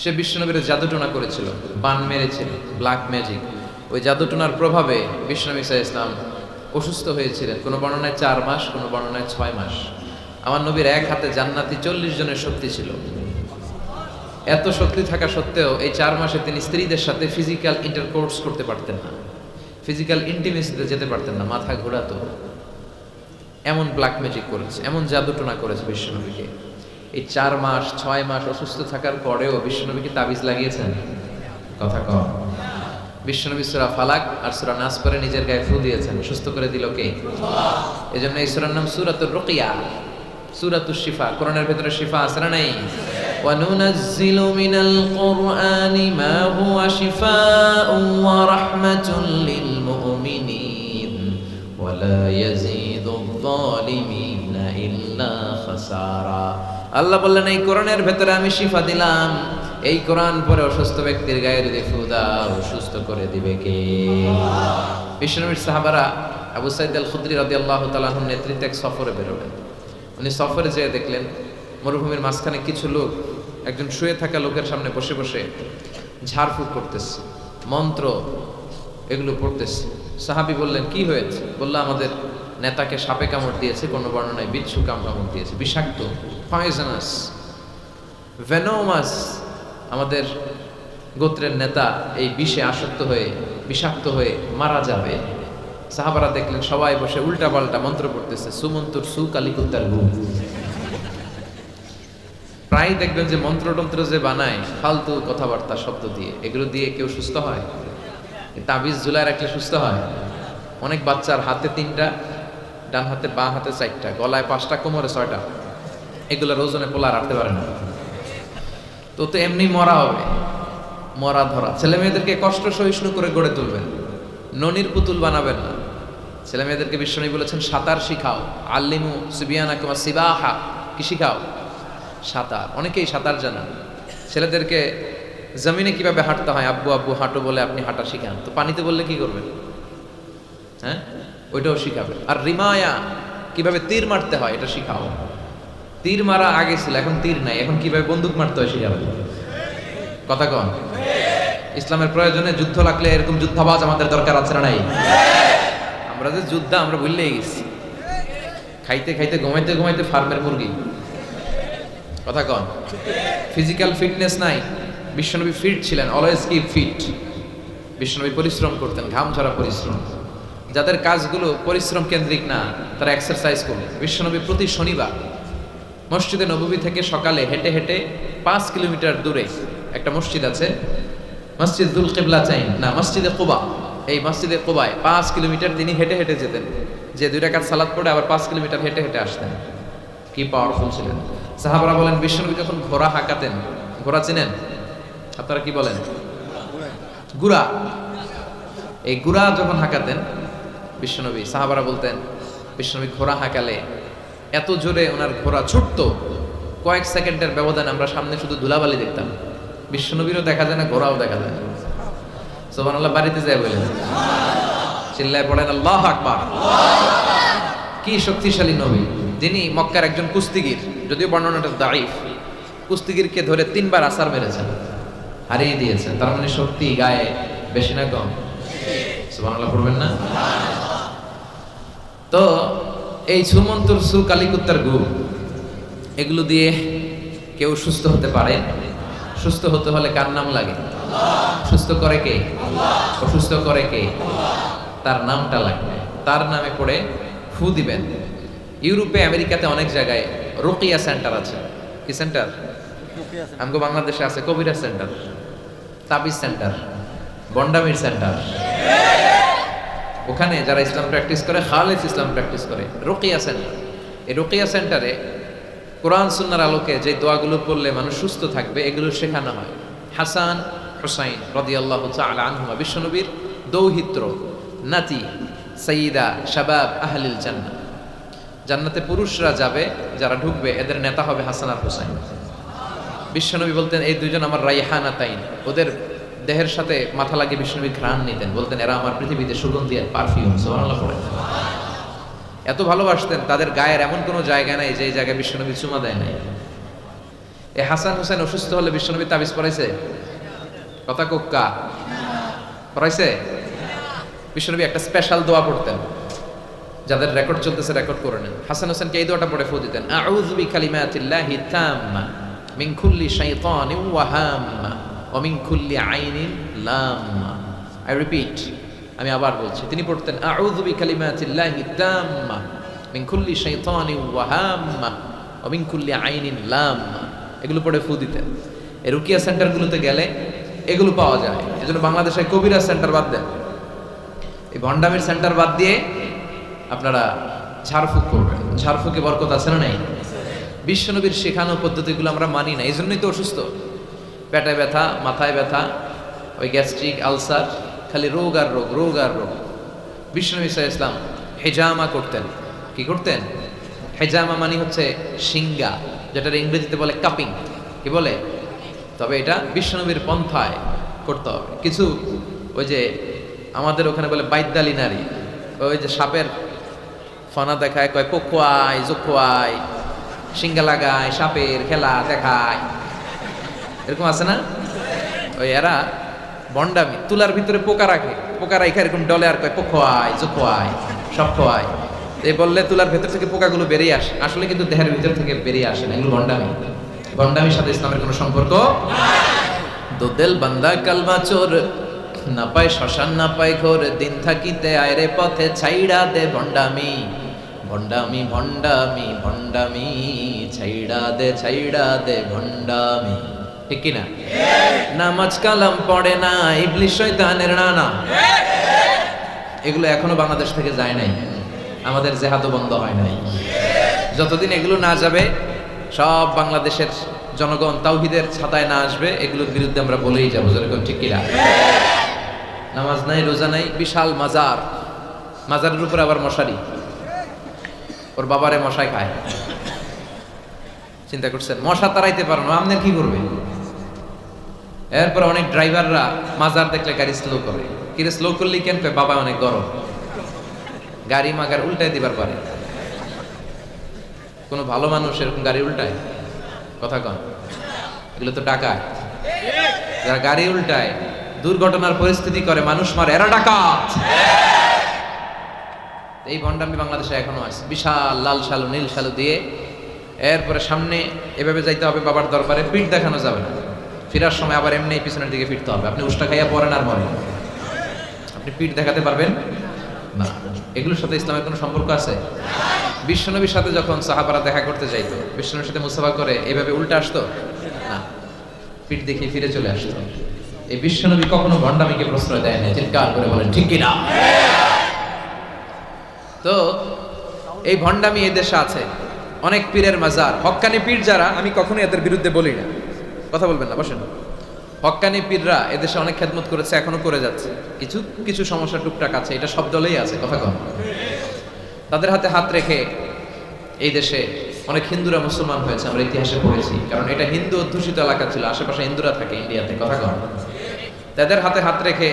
সে বিশ্বনবীর জাদুটোনা করেছিল, বান মেরেছিল, ব্ল্যাক ম্যাজিক। ওই জাদুটোনার প্রভাবে বিশ্বনবী সাল্লাল্লাহু আলাইহি ওয়াসাল্লাম অসুস্থ হয়েছিলেন। কোনো বর্ণনায় 4 মাস, কোনো বর্ণনায় 6 মাস। আমার নবীর এক হাতে জান্নাতি 40 জনের শক্তি ছিল। এত শক্তি থাকা সত্ত্বেও এই 4 মাসে তিনি স্ত্রীদের সাথে ফিজিক্যাল ইন্টারকোর্স করতে পারতেন না, ফিজিক্যাল ইন্টিমেসিতে যেতে পারতেন না, মাথা ঘোরাতো। এমন ব্ল্যাক ম্যাজিক করেছে, এমন জাদুটোনা করেছে বিশ্বনবীকে। এই 4 মাস 6 মাস অসুস্থ থাকার পরেও বিশ্বনবীকে তাবিজ লাগিয়েছেন। কথা কম। বিশ্বনবী সূরা ফালাক আর সূরা নাস পড়ে নিজের গায়ে ফু দিয়েছেন, সুস্থ করে দিল কে? আল্লাহ। এজন্য এই সূরার নাম সূরাতুর রুকিয়া, সূরাতুশ শিফা। কোরআনের ভিতরে শিফা আছে না নাই? وَنُنَزِّلُ مِنَ الْقُرْآنِ مَا هُوَ شِفَاءٌ وَرَحْمَةٌ لِلْمُؤْمِنِينَ وَلَا يَزِيدُ الظَّالِمِينَ إِلَّا خَسَارًا। আল্লাহ বললেন এই কোরআনের ভেতরে আমি শিফা দিলাম। এই কোরআন পরে অসুস্থ ব্যক্তির গায়ে যদি ফু দাও, সুস্থ করে দিবে কে? বিশ্বনবীর সাহাবারা আবু সাঈদ আল খুদরি রাদিয়াল্লাহু তাআলা আনহুর নেতৃত্বে এক সফরে বেরোলেন। উনি সফরে যেয়ে দেখলেন মরুভূমির মাঝখানে কিছু লোক একজন শুয়ে থাকা লোকের সামনে বসে বসে ঝাড়ফুঁক করতেছে, মন্ত্র এগুলো পড়তেছে। সাহাবী বললেন কি হয়েছে? বলল আমাদের নেতাকে সাপে কামড় দিয়েছে, কোনো বর্ণনায় বিচ্ছু কামড় দিয়েছে, বিষাক্ত, পয়জনাস, ভেনোমাস। আমাদের গোত্রের নেতা এই বিষে আসক্ত হয়ে বিষাক্ত হয়ে মারা যাবে। সাহাবারা দেখলেন সবাই বসে উল্টা পাল্টা মন্ত্র পড়তেছে, সুমন্তুর সু কালিকুত্তার ঘুম। প্রায় দেখবেন যে মন্ত্রতন্ত্র যে বানায় ফালতু কথাবার্তা শব্দ দিয়ে, এগুলো দিয়ে কেউ সুস্থ হয়? তাবিজ ঝুলায় রাখলে সুস্থ হয়? অনেক বাচ্চার হাতে 3টা, ডান হাতে বাঁ হাতে 4টা, গলায় 5টা, কোমরে 6টা, এগুলোর ওজনে পোলা রাখতে পারে না। তো এমনি মরা হবে, মরা ধরা। ছেলে মেয়েদেরকে কষ্ট সহিষ্ণু করে গড়ে তুলবেন, ননির পুতুল বানাবেন না। ছেলে মেয়েদেরকে বিশ্বনবী বলেছেন সাঁতার শিখাও, আল্লিমু সুবিয়ানাকুম সিবাহা। কি শিখাও? সাঁতার। অনেকেই সাঁতার জানেন। ছেলেদেরকে জমিনে কিভাবে হাঁটতে হয়, আব্বু আব্বু হাঁটো বলে আপনি হাঁটা শিখান, তো পানিতে বললে কি করবেন? হ্যাঁ, ওইটাও শিখাবে। আর রিমায়া, কিভাবে তীর মারতে হয় এটা শিখাও। তীর মারা আগে ছিল, এখন তীর নাই, এখন কিভাবে বন্দুক মারতে হয় শিখাবে। কথা কন। ইসলামের প্রয়োজনে যুদ্ধ লাগলে এরকম যুদ্ধাবাজ আমাদের দরকার আছে না নাই? আমরা যে যুদ্ধা আমরা ভুললেই গেছি। খাইতে খাইতে ঘুমাইতে ঘুমাইতে ফার্মের মুরগি। কথা কন। ফিজিক্যাল ফিটনেস নাই। বিশ্বনবী ফিট ছিলেন, অলওয়েজ কিপ ফিট। বিশ্বনবী পরিশ্রম করতেন, ঘাম ঝরা পরিশ্রম। যাদের কাজগুলো পরিশ্রম কেন্দ্রিক না, তারা এক্সারসাইজ করবে। বিশ্বনবী প্রতি শনিবার মসজিদে নববী থেকে সকালে হেঁটে হেঁটে 5 কিলোমিটার দূরে একটা মসজিদ আছে, মসজিদ দুল কিবলাতাইন না, মসজিদে কুবা। এই মসজিদে কুবায় 5 কিলোমিটার তিনি হেঁটে হেঁটে যেতেন, যে 2 রাকাত সালাত পড়ে আবার 5 কিলোমিটার হেঁটে হেঁটে আসতেন। কি পাওয়ারফুল ছিলেন। সাহাবারা বলেন বিশ্বনবী যখন ঘোড়া হাঁকাতেন, ঘোড়া চিনেন আপনারা? কি বলেন? গুড়া। এই গুড়া যখন হাঁকাতেন বিশ্বনবী, সাহাবারা বলতেন বিশ্বনবী ঘোড়া হাঁকালে এত জোরে ওনার ঘোড়া ছুটতো, কয়েক সেকেন্ডের ব্যবধানে আমরা সামনে শুধু ধুলাবালি দেখতাম। বিশ্বনবীরও দেখা যায় না, ঘোড়াও দেখা যায় না। সুবহানাল্লাহ। বাড়িতে যায় বলেন, চিল্লায় পড়েন আল্লাহু আকবার। কি শক্তিশালী নবী, যিনি মক্কার একজন কুস্তিগির, যদিও বর্ণনাটা দাঈফ, কুস্তিগিরকে ধরে 3 বার আছাড় মেরেছেন, হারিয়ে দিয়েছেন। তার মানে শক্তি গায়ে বেশি না কম? সুবহানাল্লাহ পড়বেন না? তো এই সুমন্তুর সু কালিকুত্তার গু, এগুলো দিয়ে কেউ সুস্থ হতে পারে? সুস্থ হতে হলে কার নাম লাগে? সুস্থ করে কে? অসুস্থ করে কে? তার নামটা লাগবে। তার নামে পড়ে ফু দিবেন। ইউরোপে আমেরিকাতে অনেক জায়গায় রুকিয়া সেন্টার আছে। কি সেন্টার? আমগো বাংলাদেশে আছে কবিরাজ সেন্টার, তাবিজ সেন্টার, বন্ডামির সেন্টার। ওখানে যারা ইসলাম প্র্যাকটিস করে, খালেস ইসলাম প্র্যাকটিস করে, রুকিয়া সেন্টার। এই রুকিয়া সেন্টারে কোরআন সুন্নাহর আলোকে যে দোয়াগুলো পড়লে মানুষ সুস্থ থাকবে এগুলো শেখানো হয়। হাসান হুসাইন রাদিয়াল্লাহু তাআলা আনহুমা, বিশ্বনবীর দৌহিত্র, নাতি, সাইয়্যিদা শাবাব আহলিল জান্নাহ। জান্নাতে পুরুষরা যাবে, যারা ঢুকবে এদের নেতা হবে হাসান আর হুসাইন। বিশ্বনবী বলতেন এই দুইজন আমার রাইহানাতাইন, ওদের দেহের সাথে মাথা লাগিয়ে বিশ্বনবী ঘ্রাণ নিতেন, বলতেন এরা আমার পৃথিবীতে সুগন্ধি আর পারফিউম। সুবহানাল্লাহ পড়েন। এত ভালোবাসতেন, তাদের গায়ের এমন কোনো জায়গা নাই যে জায়গায় বিশ্বনবী চুমা দেয় নাই। এই হাসান হুসাইন অসুস্থ হলে বিশ্বনবী তাবিজ পড়াইছে? কথা কোক্কা পড়াইছে? বিশ্বনবী একটা স্পেশাল দোয়া পড়তেন, যাদের রেকর্ড চলতেছে রেকর্ড করে নেন। হাসান হোসেনকে এই দোয়াটা পড়ে ফু দিতেন, আউযু বিকালিমাতিল্লাহি তাম্মা মিন কুল্লি শাইতানিন ওয়া হাম্মা ওয়া মিন কুল্লি আইনিন লাম্মা। আই রিপিট, আমি আবার বলছি। তিনি পড়তেন আউযু বিকালিমাতিল্লাহি তাম্মা মিন কুল্লি শাইতানিন ওয়া হাম্মা ওয়া মিন কুল্লি আইনিন লাম্মা। এগুলো পড়ে ফু দিতেন। এই রুকিয়া সেন্টারগুলোতে গেলে এগুলো পাওয়া যায়। এজন্য বাংলাদেশে কবিরাজ সেন্টার বাদ দেন, এই ভণ্ডামির সেন্টার বাদ দিয়ে আপনারা ঝাড়ফুঁক করবেন। ঝাড়ফুঁকে বরকত আছে না নাই? বিশ্বনবীর শেখানো পদ্ধতিগুলো আমরা মানি না, এই জন্যই তো অসুস্থ। পেটে ব্যথা, মাথায় ব্যথা, ওই গ্যাস্ট্রিক আলসার, খালি রোগ আর রোগ, রোগ আর রোগ। বিশ্বনবী সাল্লাল্লাহু আলাইহি ওয়াসাল্লাম হেজামা করতেন। কি করতেন? হেজামা মানে হচ্ছে সিঙ্গা, যেটার ইংরেজিতে বলে কাপিং। কি বলে? তবে এটা বিশ্বনবীর পন্থায় করতে হবে। কিছু ওই যে আমাদের ওখানে বলে বাইদ্যালি নারী, ওই যে সাপের ফনা দেখায়, কয় পোখোয়াই জোখোয়াই, সিঙ্গা লাগায়, সাপের খেলা দেখায়, এরকম আছে না? ওই এরা ভণ্ডামি, তুলার ভিতরে পোকা রাখে, পোকা রাখে এরকম ডলে আর কয় পোখোয়াই জোখোয়াই সব খোয়াই। এই বললে তুলার ভেতর থেকে পোকাগুলো বেরিয়ে আসে, আসলে কিন্তু দেহের ভিতর থেকে বেরিয়ে আসে না। এগুলো ভণ্ডামি। ভণ্ডামির সাথে ইসলামের কোনো সম্পর্ক। দো দিল বান্দা কালমা চোর, না পায় শ্মশান না পায় ঘোর, দিন থাকিতে আয়রে পথে ছাইড়া দে ভণ্ডামি। ভণ্ডামি ভণ্ডামি ভণ্ডামি, ছাইড়া দে ভণ্ডামি। ঠিক কিনা? নামাজ কালাম পড়ে না, ইবলিশ শয়তানের নানা। এগুলো এখনো বাংলাদেশ থেকে যায় নাই, আমাদের জেহাদও বন্ধ হয় নাই। যতদিন এগুলো না যাবে, সব বাংলাদেশের জনগণ তাওহীদের ছাতায় না আসবে, এগুলোর বিরুদ্ধে আমরা বলেই যাবো। যেরকম ঠিক কিনা? নামাজ নাই, রোজা নাই, বিশাল মাজার, মাজারের উপর আবার মশারি, ওর বাবারে মশাই খায়। চিন্তা করছেন? মশা তাড়াইতে পারো না, আপনার কি করবে? এরপর অনেক ড্রাইভাররা মাজার দেখলে গাড়ি স্লো করে। কিরে স্লো করলি কেন? বাবা অনেক গরম, গাড়ি মাগার উল্টাই দিবার পারে। কোন ভালো মানুষ এরকম গাড়ি উল্টায়? কথা কন। এগুলো তো ডাকাত। যারা গাড়ি উল্টায়, দুর্ঘটনার পরিস্থিতি করে, মানুষ মারে, এরা ডাকাত। এই ভণ্ডামি বাংলাদেশে এখনো আছে। বিশাল লাল শালু নীল শালু দিয়ে এরপরে সামনে এভাবে যাইতে হবে বাবার দরবারে, পিঠ দেখানো যাবে না। ফেরার সময় আবার এমনি পিছনের দিকে ফিরতে হবে। আপনি উষ্টা খাইয়া পড়েন আর মরেন, আপনি পিঠ দেখাতে পারবেন না। এগুলোর সাথে ইসলামের কোনো সম্পর্ক আছে? বিশ্বনবীর সাথে যখন সাহাবারা দেখা করতে যাইতো, বিশ্বনবীর সাথে মুসাফা করে এভাবে উল্টা আসতো না, পিঠ দেখিয়ে ফিরে চলে আসতো। এই বিশ্বনবী কখনো ভণ্ডামিকে প্রশ্রয় দেয় না। চিৎকার করে বলেন ঠিক কিনা? তো এই ভণ্ডামি এই দেশে আছে। অনেক পীরের মাজার, হক্কানি পীর যারা, আমি কখনো এদের বিরুদ্ধে বলি না, কথা বলবেন না, বসেন। হক্কানি পীররা এদেশে অনেক খেদমত করেছে, এখনো করে যাচ্ছে। কিছু কিছু সমস্যা টুকটাক আছে, এটা সব দলেই আছে, কথা কম। তাদের হাতে হাত রেখে এই দেশে অনেক হিন্দুরা মুসলমান হয়েছে, আমরা ইতিহাসে পড়েছি। কারণ এটা হিন্দু অধ্যুষিত এলাকা ছিল, আশেপাশে হিন্দুরা থাকে ইন্ডিয়াতে, কথা কম। তাদের হাতে হাত রেখে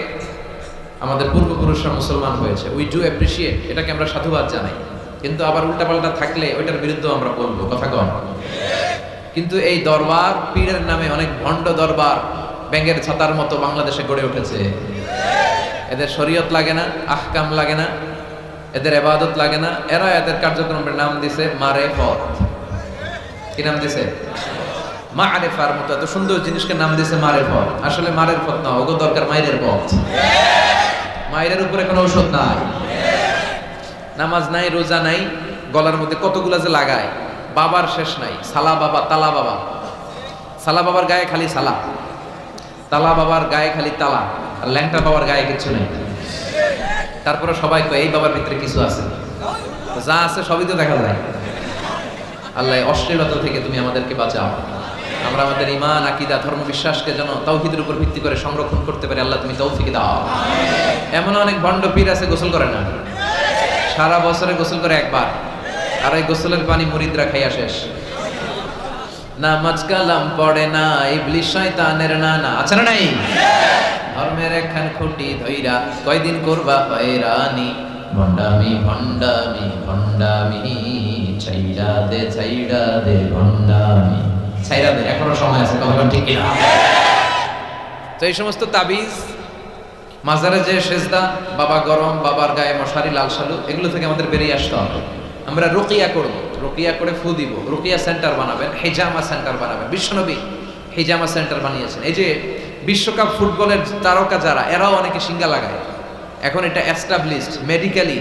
আমাদের পূর্বপুরুষরা মুসলমান হয়েছে। উই ডু অ্যাপ্রিসিয়েট, এটাকে আমরা সাধুবাদ জানাই। কিন্তু আবার উল্টাপাল্টা থাকলে ওইটার বিরুদ্ধেও আমরা বলবো, কথা কম। কিন্তু এই দরবার, পীরের নামে অনেক ভণ্ড দরবার ব্যাঙের ছাতার মতো বাংলাদেশে গড়ে উঠেছে। এদের শরীয়ত লাগে না, আহকাম লাগে না, এদের ইবাদত লাগে না। এরা এদের কার্যক্রমের নাম দিছে মারেফত। কি নাম দিছে? মারেফার মতো এত সুন্দর জিনিসকে নাম দিছে মারেফত। আসলে মারেফত না, ওগো দরকার মাইরের পথ। মাইরের উপরে কোনো ঔষধ নাই। নামাজ নাই, রোজা নাই, গলার মধ্যে কতগুলা যে লাগায়, বাবার শেষ নাই। সালা বাবা, তালা বাবা। সালা বাবার গায়ে খালি সালা, তালা বাবার গায়ে খালি তালা, আর ল্যাংটা বাবার গায়ে কিছু নেই। তারপরে সবাই কয় এই বাবার ভিতরে কিছু আছে। যা আছে সবই তো দেখা যায়। আল্লাহ অশ্লীলতা থেকে তুমি আমাদেরকে বাঁচাও। আমরা আমাদের ঈমান, আকীদা, ধর্ম বিশ্বাসকে যেন তাওহীদের উপর ভিত্তি করে সংরক্ষণ করতে পারি। আল্লাহ তুমি তৌফিক দাও। এমন অনেক ভণ্ড পীর আছে গোসল করে না, সারা বছরে গোসল করে একবার। আর এই গোসলের পানি মুরিদরা খাইয়া শেষ। নামাজ কালাম পড়ে না, ইবলিস শয়তানের নানা, আছে না নাই? ধর্মের একখান খুঁটি ধইরা কয়দিন করবা হয়রানি, ভণ্ডামি ভণ্ডামি ভণ্ডামি, ছাইড়া দে ভণ্ডামি, ছাইড়া দে, এখনো সময় আছে, কথা ঠিক কিনা? তো এই সমস্ত তাবিজ, মাজারে যে সেজদা, বাবা গরম, বাবার গায়ে মশারি, লাল শালু, এগুলো থেকে আমাদের বেরিয়ে আসতে হবে। আমরা রুকিয়া করব, রুকিয়া করে ফু দিব, রুকিয়া সেন্টার বানাবেন, হিজামা সেন্টার বানাবেন। বিশ্বনবী হিজামা সেন্টার বানিয়েছেন। এই যে বিশ্বকাপ ফুটবলের তারকা যারা, এরাও অনেকে সিঙ্গা লাগায়। এখন এটা এস্টাবলিশড মেডিকেলি,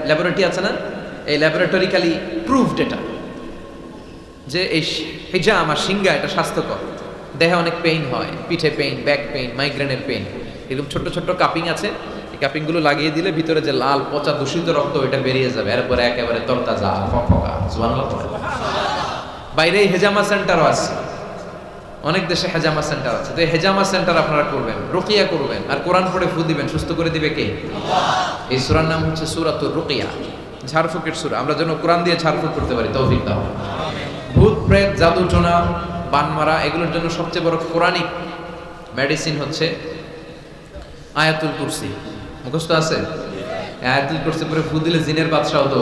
ল্যাবরেটরি আছে না, এই ল্যাবরেটরিক্যালি প্রুভড এটা, যে এই হিজামা সিঙ্গা এটা স্বাস্থ্যকর। দেহে অনেক পেইন হয়, পিঠে পেইন, ব্যাক পেইন, মাইগ্রেনের পেইন, এরকম ছোট্ট ছোট্ট কাপিং আছে, এই কাপিংগুলো লাগিয়ে দিলে ভিতরে যে লাল পচা দূষিত রক্ত এটা বেরিয়ে যাবে, এরপরে একেবারে তরতাজা ফকফকা। সুবহানাল্লাহ। বাইরে হেজামা সেন্টারও আছে, অনেক দেশে হেজামা সেন্টার আছে। তো এই হেজামা সেন্টার আপনারা করবেন, রুকিয়া করবেন, আর কোরআন পড়ে ফু দিবেন, সুস্থ করে দিবে কে? এই সূরার নাম হচ্ছে সূরাতুর রুকিয়া, ঝাড়ফুঁকের সূরা। আমরা যেন কোরআন দিয়ে ঝাড়ফুঁক করতে পারি, তৌফিক দাও। ভূত প্রেত, জাদু টোনা, বানমারা, এগুলোর জন্য সবচেয়ে বড় কোরআনিক মেডিসিন হচ্ছে আয়াতুল কুরসি। মুখস্থ আছে? আয়াতুল কুরসি পরে ফু দিলে জিনের বাদশাহ তো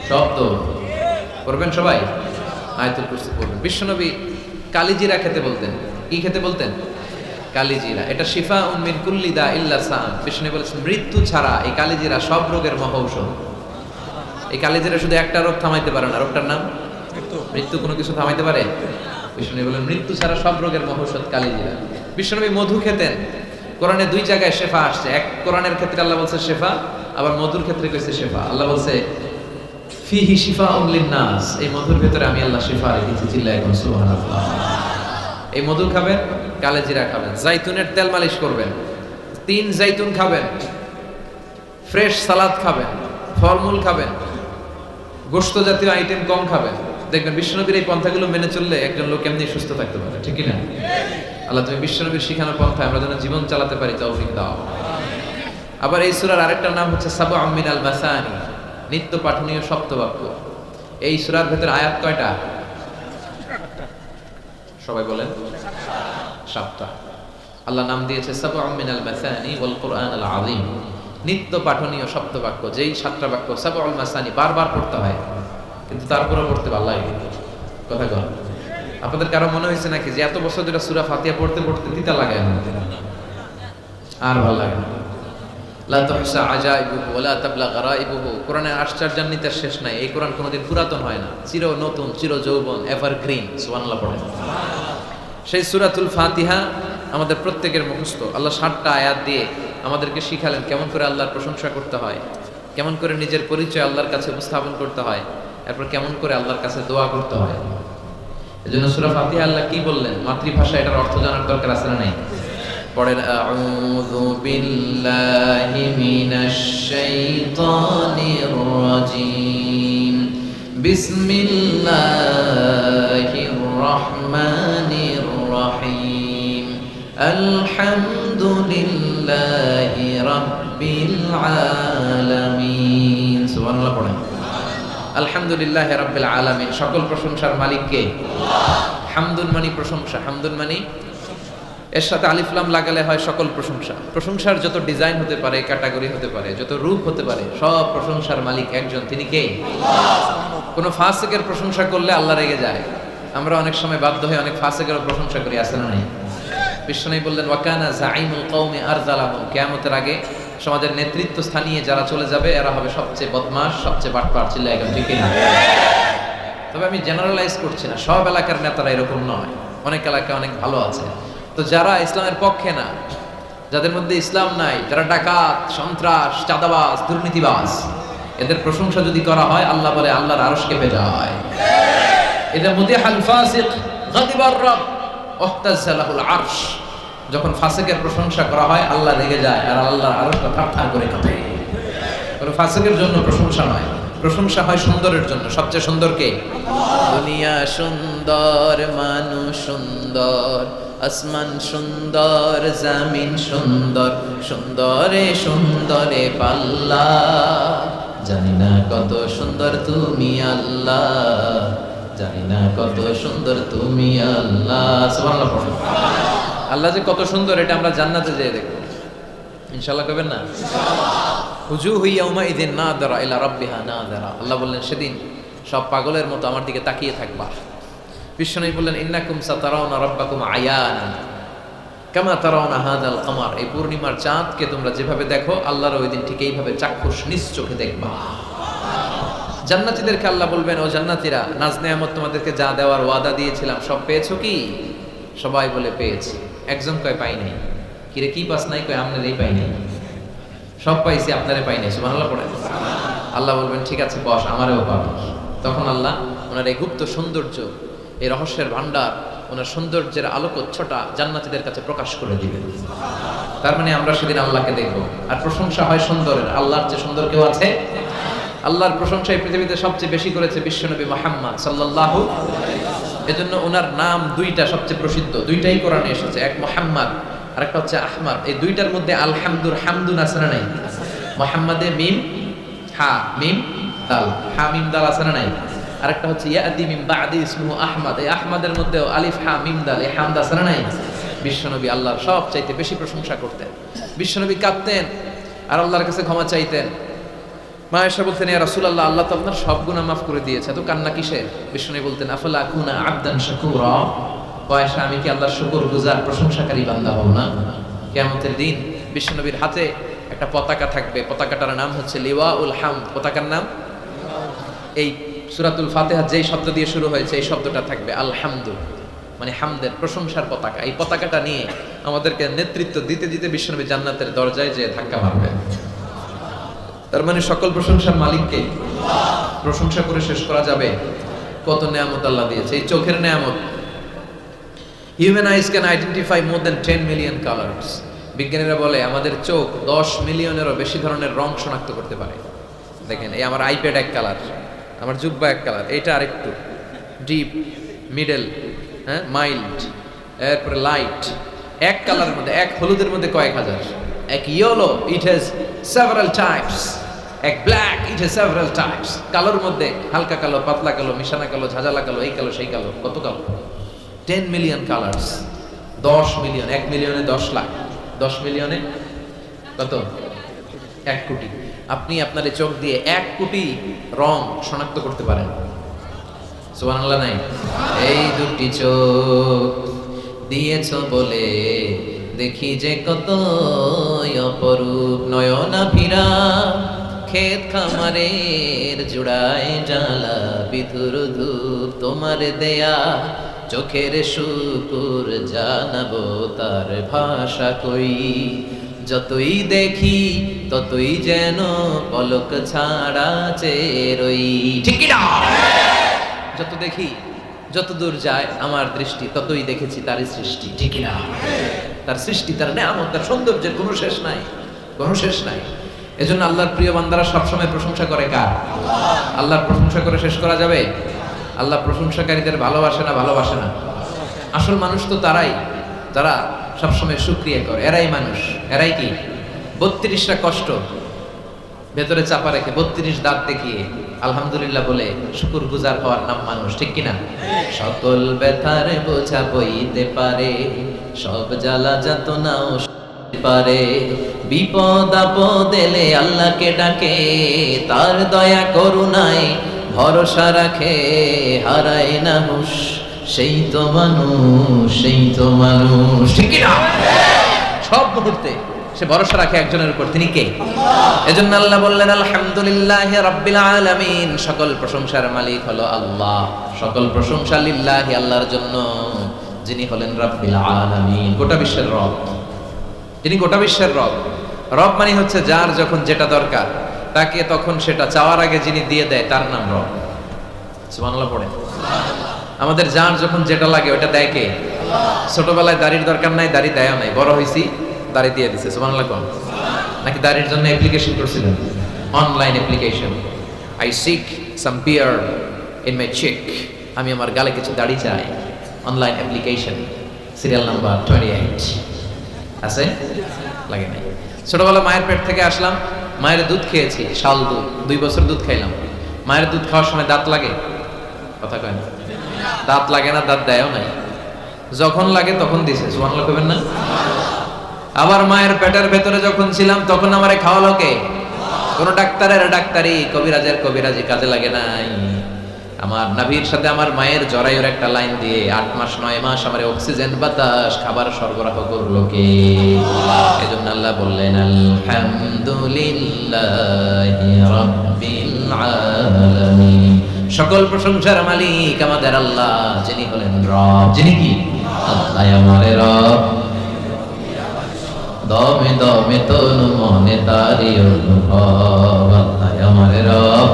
সব তো করবেন সবাই। আয়াতুল কুরসি পড়বেন। বিশ্বনবী কালিজিরা খেতে বলতেন। কি খেতে বলতেন? কালিজিরা। এটা শিফা মিন কুল্লি দা ইল্লা সাম। বিশ্বনবী বলেছেন মৃত্যু ছাড়া এই কালিজিরা সব রোগের মহৌষধ। এই কালিজিরা শুধু একটা রোগ থামাইতে পারে না, রোগটার নাম মৃত্যু। কোনো কিছু থামাইতে পারে? বিশ্বনবী বলেন মৃত্যু ছাড়া সব রোগের মহৌষধ কালিজিরা। বিশ্বনবী মধু খেতেন। কোরআনে দুই জায়গায় শেফা আসছে, এক কোরআনের ক্ষেত্রে আল্লাহ বলছে শেফা, আবার মধুর ক্ষেত্রে কইছে শেফা। আল্লাহ বলছে ফিহি শিফাউন লিন-নাস, এই মধুর ভিতরে আমি আল্লাহ শিফা রেখেছি। চিল্লায় কোন সুবহানাল্লাহ। এই মধু খাবেন, কালেজিরা খাবেন, জাইতুনের তেল মালিশ করবেন, 3 জাইতুন খাবেন, ফ্রেশ সালাদ খাবেন, ফলমূল খাবেন, গোশত জাতীয় আইটেম কম খাবেন। দেখবেন বিশ্বনবীর এই পন্থাগুলো মেনে চললে একজন লোক এমনি সুস্থ থাকতে পারে, ঠিক কি না? আল্লাহ তুমি বিশ্বনবীর শিখানোর পন্থায় আমরা যেন জীবন চালাতে পারি, তৌফিক দাও। আবার এই সূরার আরেকটা নাম হচ্ছে সাবউম মিনাল মাসানি, নিত্য পাঠনীয় সপ্তবাক্য। এই সূরার ভেতরে আয়াত কয়টা? সবাই বলেন 7টা। আল্লাহ নাম দিয়েছে সাবউম মিনাল মাসানি ওয়াল কুরআনুল আযীম, নিত্য পাঠনীয় সপ্তবাক্য। যেই 7টা বাক্য সাবউল মাসানি বারবার পড়তে হয়, কিন্তু তারপরে পড়তে ভালো লাগে। কথা কন, আপনাদের কারো মনে হয়েছে নাকি যে এত বছর ধরে সূরা ফাতিহা পড়তে পড়তে তিতা লাগে আর ভালো লাগে না? লা তুহসা আজাইবুহু ওয়া লা তাবলা গারাইবুহু। কোরআনের আশ্চর্যান্বিতার শেষ নাই। এই কোরআন কোনোদিন পুরাতন হয় না, চির নতুন, চির যৌবন, এভারগ্রিন। সুবহানাল্লাহ পড়েন। সেই সূরাতুল ফাতিহা আমাদের প্রত্যেকের মুখস্থ। আল্লাহ 7টা আয়াত দিয়ে আমাদেরকে শিখালেন কেমন করে আল্লাহর প্রশংসা করতে হয়, কেমন করে নিজের পরিচয় আল্লাহর কাছে উপস্থাপন করতে হয়, এরপর কেমন করে আল্লাহর কাছে দোয়া করতে হয়। এজন্য সূরা ফাতিহা আল্লাহ কি বললেন, মাতৃভাষা, এটার অর্থ জানার দরকার আছে না নাই? পড়েন আউযু বিল্লাহি মিনাশ শাইতানির রাজীম, বিসমিল্লাহির রহমানির রহিম, আলহামদুলিল্লাহি রাব্বিল আলামিন। সুবহানাল্লাহ পড়েন। আলহামদুলিল্লাহি রাব্বিল আলামিন, সকল প্রশংসার মালিক কে? হামদুন মানে প্রশংসা, হামদুন মানে এর সাথে আলিফ লাম লাগালে হয় সকল প্রশংসা। প্রশংসার যত ডিজাইন হতে পারে, ক্যাটাগরি হতে পারে, যত রূপ হতে পারে, সব প্রশংসার মালিক একজন, তিনি কে? কোন ফাসিকের প্রশংসা করলে আল্লাহ রেগে যায়। আমরা অনেক সময় বাধ্য হয়ে অনেক ফাসিকের প্রশংসা করি, আছে না নাই? বিশ্বনবী বললেন ওয়াকানা যাইমুল কওমি আরযালাহুম, কিয়ামতের আগে সমাজের নেতৃত্ব স্থানীয় যারা চলে যাবে এরা হবে সবচেয়ে বদমাশ, সবচেয়ে বাটপার। চিল্লায় একদম ঠিক না? তবে আমি জেনারেলাইজ করছি না, সব এলাকার নেতারা এরকম নয়, অনেক এলাকায় অনেক ভালো আছে। তো যারা ইসলামের পক্ষে না, যাদের মধ্যে ইসলাম নাই, যারা ডাকাত, সন্ত্রাস, চাঁদাবাজ, দুর্নীতিবাজ, এদের প্রশংসা যদি করা হয় আল্লাহ বলে আল্লাহর আরশ কেঁপে যায়। এটা মুদিহাল ফাসিক গাদিবার রব ওহতাজ্জা লাহুল আরশ। যখন ফাসিকের প্রশংসা করা হয় আল্লাহ রেগে যায়, আর আল্লাহর আরশটা থারথার করে কাঁপে। কোনো ফাসিকের জন্য প্রশংসা নয়, প্রশংসা হয় সুন্দরের জন্য। সবচেয়ে সুন্দর কে? দুনিয়া সুন্দর, মানুষ সুন্দর, আসমান সুন্দর, জামিন সুন্দর, সুন্দরে সুন্দরে পাল্লা,
জানি না কত সুন্দর তুমি আল্লাহ, জানি না কত সুন্দর তুমি আল্লাহ। সুবহানাল্লাহ পড়ো।
আল্লাহ যে কত সুন্দর এটা আমরা জান্নাতে যেয়ে দেখব ইনশাআল্লাহ। কবেন না? উজুহু ইয়াউমাইযিন নাযিরা ইলা রাব্বিহা নাযিরা। আল্লাহ বললেন সেদিন সব পাগলের মতো আমার দিকে তাকিয়ে থাকবা। বিশ্বনবী বললেন ইন্নাকুম সাতারাউনা রাব্বাকুম আয়ানা কামা তারাউনা হাযাল কমার। এই পূর্ণিমার চাঁদকে তোমরা যেভাবে দেখো আল্লাহর ওই দিন ঠিক এইভাবে চাক্ষুষ নিজ চোখে দেখবা। জান্নাতীদেরকে আল্লাহ বলবেন, ও জান্নাতীরা, নাজ নেয়ামত তোমাদেরকে যা দেওয়ার ওয়াদা দিয়েছিলাম সব পেয়েছো কি? সবাই বলে পেয়েছি। একজন কয় পাই নাই। কিরে কি পাস নাই? কয় আপনারই পাই নাই। সব পাইছি, আপনারে পাই নাই। সুবহানাল্লাহ পড়ে। আল্লাহ বলবেন ঠিক আছে বস, আমারও পাবি। তখন আল্লাহ ওনার এই গুপ্ত সৌন্দর্য, এই রহস্যের ভান্ডার, ওনার সৌন্দর্যের আলোকচ্ছটা জান্নাতীদের কাছে প্রকাশ করে দিবেন। তার মানে আমরা সেদিন আল্লাহকে দেখব। আর প্রশংসা হয় সুন্দরের। আল্লাহর চেয়ে সুন্দর কেউ আছে? আল্লাহর প্রশংসা এই পৃথিবীতে সবচেয়ে বেশি করেছে বিশ্বনবী মুহাম্মদ সাল্লাল্লাহু। এজন্য ওনার নাম দুইটা সবচেয়ে প্রসিদ্ধ, দুইটাই কোরআনে এসেছে। এক মুহাম্মদ, আরেকটা হচ্ছে আহমদ। এই দুইটার মধ্যে আলহামদুর হামদুন আছে না নাই? মুহাম্মাদে মিম হা মিম দাল, হা মিম দাল আছে না নাই? আরেকটা হচ্ছে ইয়াতি মিন বাদি ইসমুহু আহমদ। এই আহমদের মধ্যে আলিফ হা মিম দাল, এই হামদ আছে না নাই? বিশ্বনবী আল্লাহর সবচাইতে বেশি প্রশংসা করতেন। বিশ্বনবী কাঁদতেন আর আল্লাহর কাছে ক্ষমা চাইতেন। মা আয়েশা বলতেন, ইয়া রাসূলুল্লাহ, আল্লাহ তো আপনার সব গুনাহ মাফ করে দিয়েছে, তো কান্না কিসের? বিশ্বনবী বলতেন, আফালা আকুনা আবদান শাকুরা। আয়েশা, আমি কি আল্লাহর শুকরগুজার প্রশংসাকারী বান্দা হব না? কিয়ামতের দিন বিশ্বনবীর হাতে একটা পতাকা থাকবে, পতাকাটার নাম হচ্ছে লিওয়াউল হামদ। পতাকার নাম, এই সূরাতুল ফাতিহা যেই শব্দ দিয়ে শুরু হয়েছে এই শব্দটা থাকবে আলহামদু, মানে হামদের, প্রশংসার পতাকা। এই পতাকাটা নিয়ে আমাদেরকে নেতৃত্ব দিতে দিতে বিশ্বনবী জান্নাতের দরজায় যে ধাক্কা মারবে। তার মানে সকল প্রশংসার মালিককে প্রশংসা করে শেষ করা যাবে। কত নেয়ামত আল্লাহ দিয়েছে। এই চোখের নেয়ামত। Human ice can identify more than 10 million colours. বিজ্ঞানীরা বলে আমাদের চোখ 10 মিলিয়নেরও বেশি ধরনের রং শনাক্ত করতে পারে। দেখেন, এই আমার আইপ্যাড এক কালার, আমার জুব্বা এক কালার, এটা আরেকটু ডিপ, মিডল, হ্যাঁ, মাইল্ড, এরপরে লাইট। এক কালারের মধ্যে, এক হলুদের মধ্যে কয়েক হাজার। এক yellow, it has several types. এক black, it has several types. কালোর মধ্যে হালকা কালো, পাতলা কালো, মিশানা কালো, ঝাঁঝালা কালো, এই কালো সেই কালো। কত কালো? 10 মিলিয়ন কালার্স। 10 মিলিয়ন, 1 মিলিয়নে 10 লাখ, 10 মিলিয়নে কত? 1 কোটি। আপনি আপনার এই চোখ দিয়ে 1 কোটি রং শনাক্ত করতে পারেন। সুবহানাল্লাহ নাই? এই দুটি চোখ দিয়েছ বলে দেখি যে কত অপরূপ, নয়না ভিরা ক্ষেত খামারের জুড়ায় জ্বালা বিধুর ধূপ, তোমার দেয়া চোখের শুকুর জানাবো তার ভাষা কই। যতই দেখি ততই যেন পলক ছাড়া চেরই। ঠিক কি না? যত দেখি, যত দূর যায় আমার দৃষ্টি, ততই দেখেছি তার সৃষ্টি। ঠিক কি না? তার সৃষ্টি, তার নেয়ামত, তার সৌন্দর্যের কোনো শেষ নাই, কোনো শেষ নাই। এজন্য আল্লাহর প্রিয় বান্দারা সবসময় প্রশংসা করে কার? আল্লাহর প্রশংসা করে শেষ করা যাবে? আল্লাহ প্রশংসাকারীদের ভালোবাসে না? ভালোবাসে না? আসল মানুষ তো তারাই যারা সবসময় শুকরিয়া করে। এরাই মানুষ। এরাই কি? 32টা কষ্ট ভেতরে চাপা রেখে, 32 দাঁত দেখিয়ে আলহামদুলিল্লাহ বলে শুকুর গুজার হওয়ার নাম মানুষ। ঠিক কিনা? সকল ব্যথার বোঝা বইতে পারে, সব জ্বালা যাতনাও সইতে পারে, বিপদ আপদ এলে আল্লাহকে ডাকে, তার দয়া করুণায় ভরসা রাখে, হারায় না হুঁশ, সেই তো মানুষ, সেই তো মানুষ। ঠিক কিনা? সব মুহূর্তে সে ভরসা রাখে একজনের উপর, তিনি কে? এজন্য আল্লাহ বললেন আলহামদুলিল্লাহি রাব্বিল আলামিন। সকল প্রশংসার মালিক হলো আল্লাহ। সকল প্রশংসা লিল্লাহি, আল্লাহর জন্য, যিনি হলেন রাব্বিল আলামিন, গোটা বিশ্বের রব। তিনি গোটা বিশ্বের রব। রব মানে হচ্ছে যার যখন যেটা দরকার তাকে তখন সেটা চাওয়ার আগে যিনি দিয়ে দেয়, তার নাম রব। সুবহানাল্লাহ পড়ে। আমাদের যার যখন যেটা লাগে ওটা দেয় কে? ছোটবেলায় দাড়ির দরকার নাই, দাড়ি দেয় নাই, বড় হইছি দাড়ি দিয়ে দিছে। সুবহানাল্লাহ কোন? নাকি দাড়ির জন্য অ্যাপ্লিকেশন করছিলেন? Online application, I seek some beard in my cheek. আমি আমার গালে কিছু দাড়ি চাই। অনলাইন অ্যাপ্লিকেশন, সিরিয়াল নাম্বার 28 আছে? লাগে নাই। ছোটবেলা মায়ের পেট থেকে আসলাম, মায়ের দুধ খেয়েছি, শাল দুধ, 2 বছর দুধ খাইলাম। মায়ের দুধ খাওয়ার সময় দাঁত লাগে? কথা কয় না। দাঁত লাগে না, দাঁত দেয়ও নাই। যখন লাগে তখন দিছে, সুবহানাল্লাহ কইবেন না? আবার মায়ের পেটের ভেতরে যখন ছিলাম তখন আমারে খাওয়ালো কে? কোন ডাক্তারের ডাক্তারি, কবিরাজের কবিরাজি কাজে লাগে নাই। আমার নাভির সাথে আমার মায়ের জরায়ুর একটা লাইন দিয়ে 8 মাস 9 মাস আমার অক্সিজেন বাতাস খাবার সরবরাহ করলো কে? এজন্য আল্লাহ বললেন আলহামদুলিল্লাহি রাব্বিল আলামিন। সকল প্রশংসার মালিক আমাদের আল্লাহ, যিনি হলেন রব। যিনি কি? আল্লাহ আমাদের রব। দমে দমে তনু মনে তারি অনুভব, আল্লাহ আমাদের রব।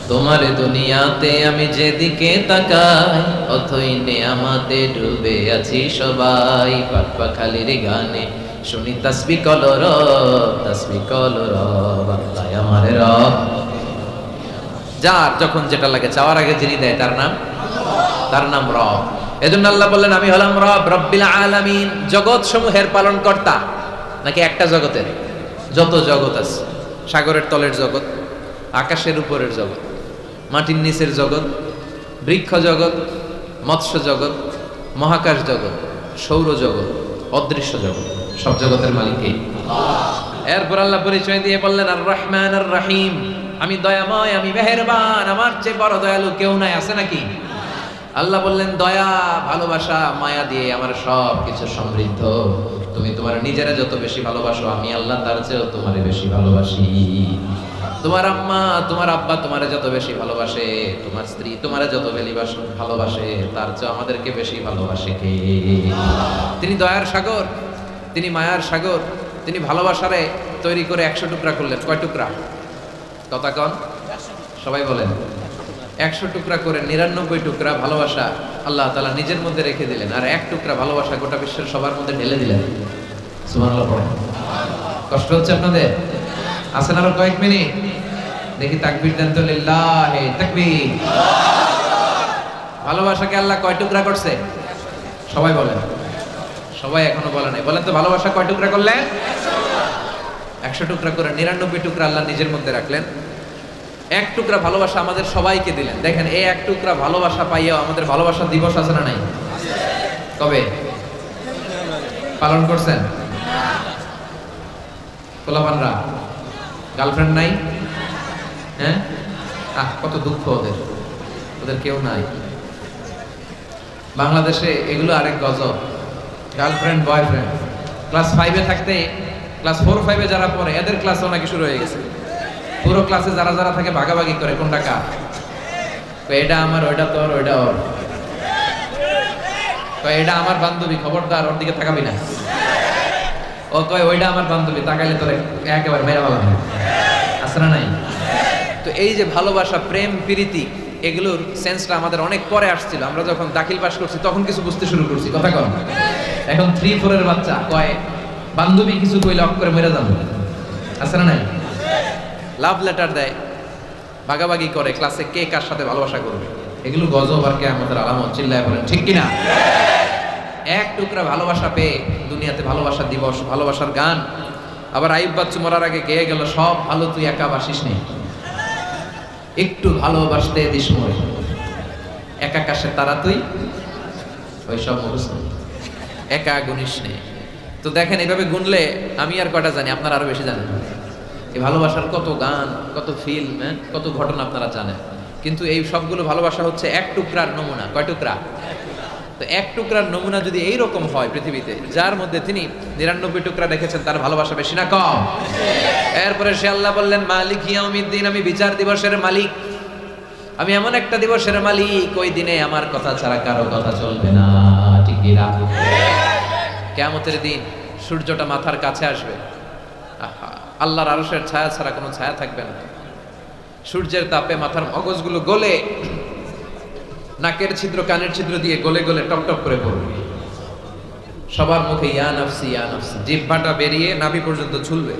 তোমার দুনিয়াতে আমি যেদিকে তাকাই অথই নেয়ামতে ডুবে আছি সবাই। পাখপাখালির গানে শুনি তাসবিহ কলর, তাসবিহ কলর, আল্লাহ আমার রব। যার যখন যেটা লাগে চাওয়ার আগে যিনি দেয় তার নাম রব। এজন্য আল্লাহ বললেন আমি হলাম রব, রব্বিল আলামিন। জগৎ সমূহের পালন কর্তা। নাকি একটা জগতের? যত জগৎ আছে, সাগরের তলের জগৎ, আকাশের উপরের জগৎ, মাটির নিচের জগৎ, বৃক্ষ জগৎ, মৎস্য জগৎ, মহাকাশ জগৎ, সৌর জগৎ, অদৃশ্য জগৎ, সব জগতের মালিক কে? এরপর আল্লাহ পরিচয় দিয়ে বললেন আর রহমান আর রহিম। আমি দয়াময়, আমি মেহেরবান, আমার চেয়ে বড় দয়ালু কেউ নাই। আছে নাকি? আল্লাহ বললেন দয়া, ভালোবাসা, মায়া দিয়ে আমার সব কিছু সমৃদ্ধ। তুমি তোমার নিজেরা যত বেশি ভালোবাসো, আমি আল্লাহ তার চেয়েও তোমারে বেশি ভালোবাসি। তোমার আম্মা, তোমার আব্বা তোমারে যত বেশি ভালোবাসে, তোমার স্ত্রী তোমারে যত ভালোবাসে, তার চেয়ে আমাদেরকে বেশি ভালোবাসে কে? তিনি দয়ার সাগর, তিনি মায়ার সাগর। তিনি ভালোবাসারে তৈরি করে 100 টুকরা করলেন। কয় টুকরা? কথা কন, সবাই বলেন। 100 টুকরা করে 99 টুকরা ভালোবাসা আল্লাহ তাআলা নিজের মধ্যে রেখে দিলেন, আর 1 টুকরা ভালোবাসা গোটা বিশ্বের সবার মধ্যে ঢেলে দিলেন। সুবহানাল্লাহ পড়েন। কষ্ট হচ্ছে আপনাদের? আছেন আরো কয়েক মিনিট? দেখি তাকবীর দেন তো, লিল্লাহি তাকবীর। ভালোবাসাকে আল্লাহ কয় টুকরা করছে? সবাই বলেন। সবাই এখনো বলে নাই। বলেন তো ভালোবাসা কয় টুকরা করলেন? 100 টুকরা করে 99 টুকরা আল্লাহ নিজের মধ্যে রাখলেন। 1 টুকরা ভালোবাসা আমাদের সবাইকে দিলেন। দেখেন এই 1 টুকরা ভালোবাসা পাইয়াও আমাদের ভালোবাসা দিবস আছে না নাই? কবে পালন করছেন? পোলাপানরা গার্লফ্রেন্ড নাই? হ্যাঁ, কত দুঃখ ওদের, ওদের কেউ নাই। বাংলাদেশে এগুলো আরেক গজব। গার্লফ্রেন্ড বয়ফ্রেন্ড ক্লাস 5-এ থাকতে, ক্লাস 4-5-এ যারা পড়ে এদের ক্লাসও নাকি শুরু হয়ে গেছে। পুরো ক্লাসে যারা যারা থাকে ভাগাভাগি করে কোনটা কার। এটা আমার, ওইটা তোর, ওইটা ওর। এটা আমার বান্ধবী, খবরদার ওর দিকে তাকাবি না। ও কয় ওইটা আমার বান্ধবী, তাকাইলে তোর একেবারে মেরা ভালো আছে না নাই? তো এই যে ভালোবাসা, প্রেম, প্রীতি, এগুলোর সেন্সটা আমাদের অনেক পরে আসছিল। আমরা যখন দাখিল পাস করছি তখন কিছু বুঝতে শুরু করছি। কথা কম। এখন 3-4 এর বাচ্চা কয় বান্ধবী কিছু কইলে অক করে মেরে যাবো। আছে না নাই? লাভ লেটার দেয়, ভাগাভাগি করে ক্লাসে কে কার সাথে ভালোবাসা করবে। এগুলো গজব আর কিয়ামতের আলামত। চিল্লায় বলেন ঠিক কিনা? 1 টুকরা ভালোবাসা পেয়ে দুনিয়াতে ভালোবাসা দিবস, ভালোবাসার গান। আবার আইয়ুব বাচ্চু মরার আগে গেয়ে গেল সব ভালো তুই একা বাসিস নে, একটু ভালোবাসতে দিস মরে, একা কাশে তারা তুই ওই সব মুখস্থ, একা গুনিস নে। তো দেখেন এইভাবে গুনলে আমি আর কয়টা জানি, আপনারা আরো বেশি জানেন। এই ভালোবাসার কত গান, কত ফিল্ম, কত ঘটনা আপনারা জানেন। কিন্তু এই সবগুলো ভালোবাসা হচ্ছে 1 টুকরার নমুনা। কয় টুকরা? তো 1 টুকরার নমুনা যদি এইরকম হয় পৃথিবীতে, যার মধ্যে তিনি 99 টুকরা রেখেছেন, তার ভালোবাসা বেশি না কম? এরপরে সে আল্লাহ বললেন মালিক ইয়াউমিদ্দিন, আমি বিচার দিবসের মালিক। আমি এমন একটা দিবসের মালিক, ওই দিনে আমার কথা ছাড়া কারো কথা চলবে না। ঠিক কি না? কিয়ামতের দিন সূর্যটা মাথার কাছে আসবে, আল্লাহর আরশের ছায়া ছাড়া কোনো ছায়া থাকবে না। সূর্যের তাপে মাথার মগজগুলো গলে নাকের ছিদ্র, কানের ছিদ্র দিয়ে গলে গলে টপ টপ করে পড়বে। সবার মুখে ইয়া নাফসি ইয়া নাফসি, জিহ্বাটা বেরিয়ে নাভি পর্যন্ত ঝুলবে।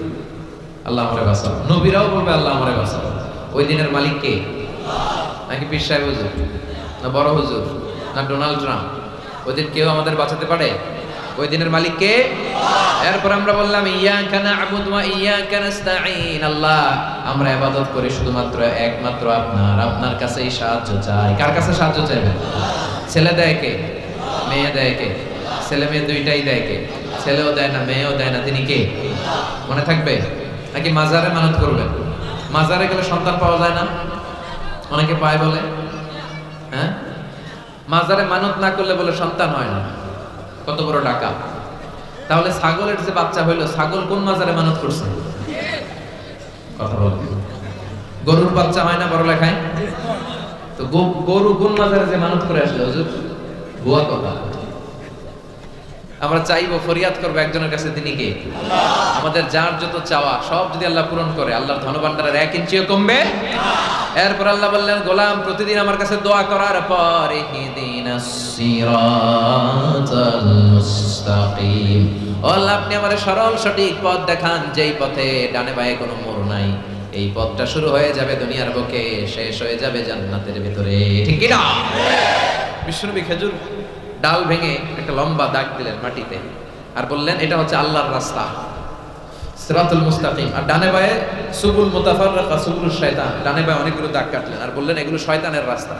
আল্লাহ আমারে বাঁচাও। নবীরাও বলবে আল্লাহ আমারে বাঁচাও। ওই দিনের মালিক কে? নাকি পীর সাহেব হুজুর, না বড় হুজুর, না ডোনাল্ড ট্রাম্প? ওই দিন কেউ আমাদের বাঁচাতে পারে? ওই দিনের মালিক কে? এরপর আমরা বললাম ইয়াকা না'বুদু ওয়া ইয়াকা নাস্তাঈন, আল্লাহ আমরা ইবাদত করি শুধুমাত্র একমাত্র আপনার কাছেই সাহায্য চাই। কার কাছে সাহায্য চাইবেন? ছেলে দেয় কে? মেয়ে দেয় কে? ছেলে মেয়ে দুইটাই দেয় কে? ছেলেও দেয় না মেয়েও দেয় না, তিনি কে? মনে থাকবে? নাকি মাজারে মানত করবেন? মাজারে গেলে সন্তান পাওয়া যায় না, অনেকে পায় বলে। হ্যাঁ, মাজারে মানত না করলে বলে সন্তান হয় না, কত বড় টাকা। তাহলে ছাগলের যে বাচ্চা হইলো, ছাগল কোন মাজারে মানত করছে? কথা বল। গরুর বাচ্চা হয় না বড় লেখায়? তো গরু কোন মাজারে যে মানত করে আসলে হুজুর? ভুয়া কথা। আমরা চাইবো, ফরিয়াদ করবো একজনের কাছে, তিনি কে? আমাদের যার যত চাওয়া সব যদি আল্লাহ পূরণ করে, আল্লাহর ধনভাণ্ডারের 1 ইঞ্চিও কমবে। এরপর আল্লাহ বললেন, গোলাম প্রতিদিন আমার কাছে দোয়া করার পর ইহদিনাস সিরাতাল মুস্তাকিম, ও আল্লাহ আপনি আমারে সরল সঠিক পথ দেখান, যেই পথে ডানে বায়ে কোনো মোড় নাই। এই পথটা শুরু হয়ে যাবে দুনিয়ার বুকে, শেষ হয়ে যাবে জান্নাতের ভিতরে। ঠিক কি না? বিশ্বনবী খেজুর ডাল ভেঙে একটা লম্বা দাগ দিলেন মাটিতে, আর বললেন এটা হচ্ছে আল্লাহর রাস্তা, সিরাতুল মুস্তাকিম। আর ডানে বায়ে সুবুল মুতাফাররাকা, সুবুল শয়তান, ডানে বায়ে অনেকগুলো দাগ কাটলেন আর বললেন এগুলো শয়তানের রাস্তা।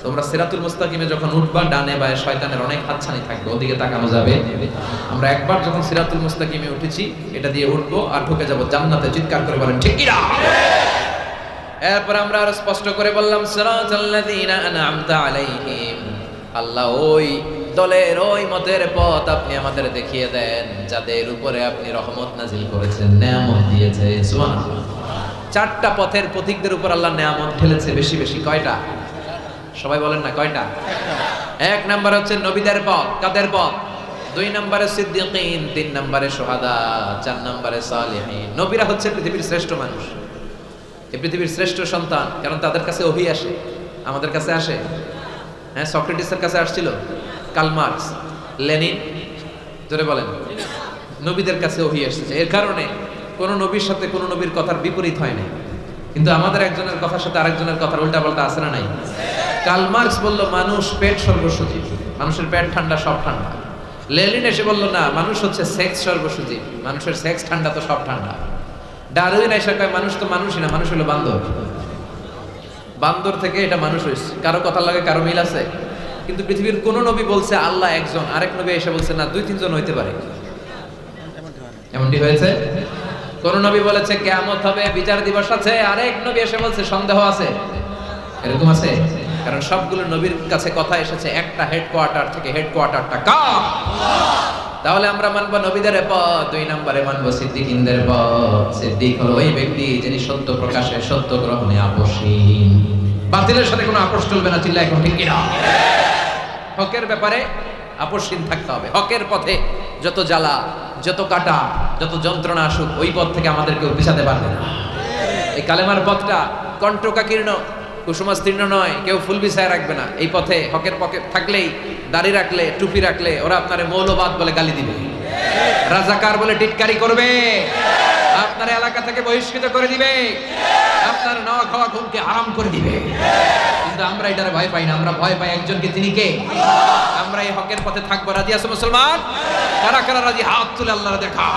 তোমরা সিরাতুল মুস্তাকিমে যখন উঠবা, ডানে বায়ে শয়তানের অনেক হাতছানি থাকবে, ওদিকে তাকানো যাবে। আমরা একবার যখন সিরাতুল মুস্তাকিমে উঠেছি, এটা দিয়ে উঠবো আর ঢুকে যাব জান্নাতে। চিৎকার করে বলেন ঠিক কি না? এরপর আমরা আরো স্পষ্ট করে বললাম, সিরাতাল্লাযীনা আন'আমতা আলাইহিম, আল্লাহ ওই দলের ওই মতের পথ আপনি আমাদের দেখিয়ে দেন যাদের উপরে আপনি রহমত নাজিল করেছেন, নেয়ামত দিয়েছে। সুবহানাল্লাহ। 4টা পথের পথিকদের উপর আল্লাহ নেয়ামত ঢেলেছে বেশি বেশি। কয়টা? সবাই বলেন না কয়টা? 1 নাম্বার হচ্ছে নবীদের পথ। কাদের পথ? 2 নম্বরে সিদ্দিকিন, 3 নম্বরে শুহাদা, 4 নম্বরে সালিহিন। নবীরা হচ্ছে পৃথিবীর শ্রেষ্ঠ মানুষ, এই পৃথিবীর শ্রেষ্ঠ সন্তান, কারণ তাদের কাছে ওহী আসে। আমাদের কাছে আসে? হ্যাঁ, সক্রেটিসের কাছে আসছিল, কার্ল মার্কস, লেনিন, জোরে বলেন। নবীদের কাছে ওহী এসেছে। এর কারণে কোন নবীর সাথে কোন নবীর কথার বিপরীত হয় না, কিন্তু আমাদের একজনের কথার সাথে আরেকজনের কথার উল্টা পাল্টা আছে না নাই? কার্ল মার্কস বলল মানুষ পেট সর্বসজীব, মানুষের পেট ঠান্ডা সব ঠান্ডা। লেনিন এসে বলল না, মানুষ হচ্ছে সেক্স সর্বসজীব, মানুষের সেক্স ঠান্ডা তো সব ঠান্ডা। ডারউইন এসে কয় মানুষ তো মানুষই না, মানুষ হলো বান্দর, বান্দর থেকে এটা মানুষ হয়েছে। কারো কথা লাগে কারো মিল আছে, কিন্তু পৃথিবীর কোন নবী বলছে আল্লাহ একজন, আরেক নবী এসে বলছে না 2-3 জন হইতে পারে। এমনটি হয়েছে? কোন নবী বলেছে কিয়ামত হবে, বিচার দিবস আছে, আরেক নবী এসে বলছে সন্দেহ আছে। এরকম আছে? কারণ সবগুলো নবীর কাছে কথা এসেছে একটা হেডকোয়ার্টার থেকে। হেডকোয়ার্টারটা কার? তাহলে আমরা মানব নবীদের পথ। 2 নম্বরে মানব সিদ্দিকিনদের পথ। সিদ্দিক হলো ওই ব্যক্তি যিনি সত্য প্রকাশে, সত্য গ্রহণে আপোষহীন, বাতিলের সাথে কোনো আপোষ চলবে না। চিল্লায় এখন ঠিক কিনা? হকের ব্যাপারে আপোষহীন থাকতে হবে। হকের পথে যত জ্বালা, যত কাটা, যত যন্ত্রণা আসুক, ওই পথ থেকে আমাদের কেউ পিছাতে পারবে না। এই কালেমার পথটা কণ্টকাকীর্ণ, কুসুমাস্তীর্ণ নয়, কেউ ফুল বিছায় রাখবে না। এই পথে হকের পথে থাকলেই, দাড়ি রাখলে, টুপি রাখলে ওরা আপনারে মৌলবাদ বলে গালি দিবে, রাজাকার বলে টিটকারি করবে, আপনার এলাকা থেকে বহিষ্কৃত করে দিবে, আপনার নাওয়া খাওয়া ঘুমকে হারাম করে দিবে। কিন্তু আমরা এটারে ভয় পাই না, আমরা ভয় পাই একজনকে, তিনি কে? আমরা এই হকের পথে থাকবো। রাজি আছো মুসলমান? কারা কারা রাজি? হাত তুলে আল্লাহর দেখা।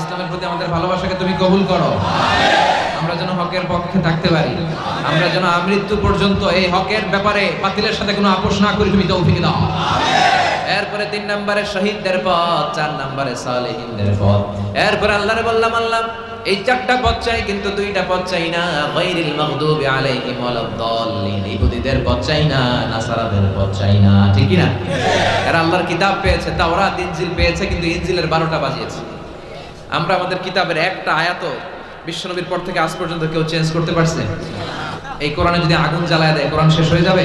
ইসলামের প্রতি আমাদের ভালোবাসাকে তুমি কবুল করো। আমরা যেন হকের পক্ষে থাকতে পারি, আমরা যেন আমৃত্যু পর্যন্ত এই হকের ব্যাপারে বাতিলের সাথে কোনো আপোষ না করি, তুমি তৌফিক দাও। এরপরে 3 নম্বরে শহীদদের পথ, 4 নম্বরে সালেহিনদের পথ। এরপরে আল্লাহরে বললাম আল্লাহ এই 4টা পথ চাই, কিন্তু 2টা পথ চাই না। গায়রিল মাগদুবি আলাইহিম ওয়ালাদ-দাল্লিন, ইহুদিদের পথ চাই না, নাসারাদের পথ চাই না। ঠিক কি না? এরা আল্লাহর কিতাব পেয়েছে, তাওরাত ইনজিল পেয়েছে, কিন্তু ইনজিলের 12টা বাজিয়েছে। আমরা আমাদের কিতাবের একটা আয়াতও বিশ্বনবীর পর থেকে আজ পর্যন্ত কেউ চেঞ্জ করতে পারছে? এই কোরআনে যদি আগুন জ্বালায় দেয় কোরআন শেষ হয়ে যাবে?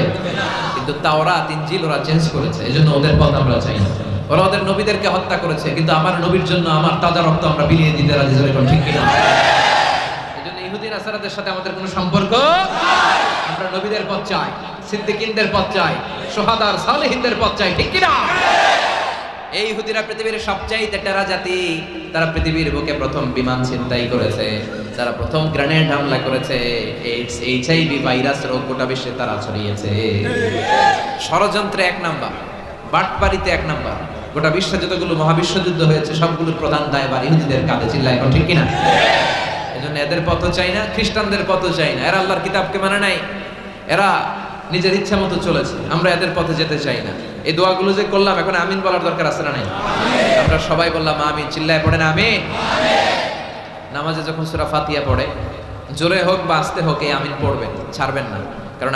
কিন্তু তাওরাত ইনজিল ওরা চেঞ্জ করেছে, এজন্য ওদের পথ আমরা চাই না। ওরা ওদের নবীদেরকে হত্যা করেছে, কিন্তু আমার নবীর জন্য আমার তাজা রক্ত আমরা বিলিয়ে দিতে রাজি। ঠিক কিনা? এজন্য ইহুদি নাসারাদের সাথে আমাদের কোনো সম্পর্ক। আমরা নবীদের পথ চাই, সিদ্দিকিনদের পথ চাই, শুহাদার সালেহিনদের পথ চাই, ঠিক কিনা? এই ইহুদিরা পৃথিবীর সবচাইতে টেরা জাতি। তারা পৃথিবীর বুকে প্রথম বিমান ছিনতাই করেছে, তারা প্রথম গ্রেনেড হামলা করেছে, এইডস এইচআইভি ভাইরাস রোগ গোটা বিশ্বে তারা ছড়িয়েছে। ষড়যন্ত্রে এক নাম্বার, বাটপারিতে এক নাম্বার। গোটা বিশ্বে যতগুলো মহাবিশ্বযুদ্ধ হয়েছে সবগুলোর প্রধান দায়ভার ইহুদিদের কাঁধে। চিল্লায় এখন ঠিক কিনা? এজন্য এদের পথ চাই না, খ্রিস্টানদের পথ চাই না। এরা আল্লাহর কিতাবকে মানে নাই, এরা নিজের ইচ্ছা মতো চলেছে। আমরা এদের পথে যেতে চাই না। এই দোয়াগুলো যে করলাম, এখন আমিন বলার দরকার আছে না নাই? আমরা সবাই বললাম আমিন। চিল্লায় পড়েন আমিন। নামাজে যখন সূরা ফাতিহা পড়ে, জোরে হোক বা আস্তে হোক, এই আমিন পড়বেন, ছাড়বেন না। কারণ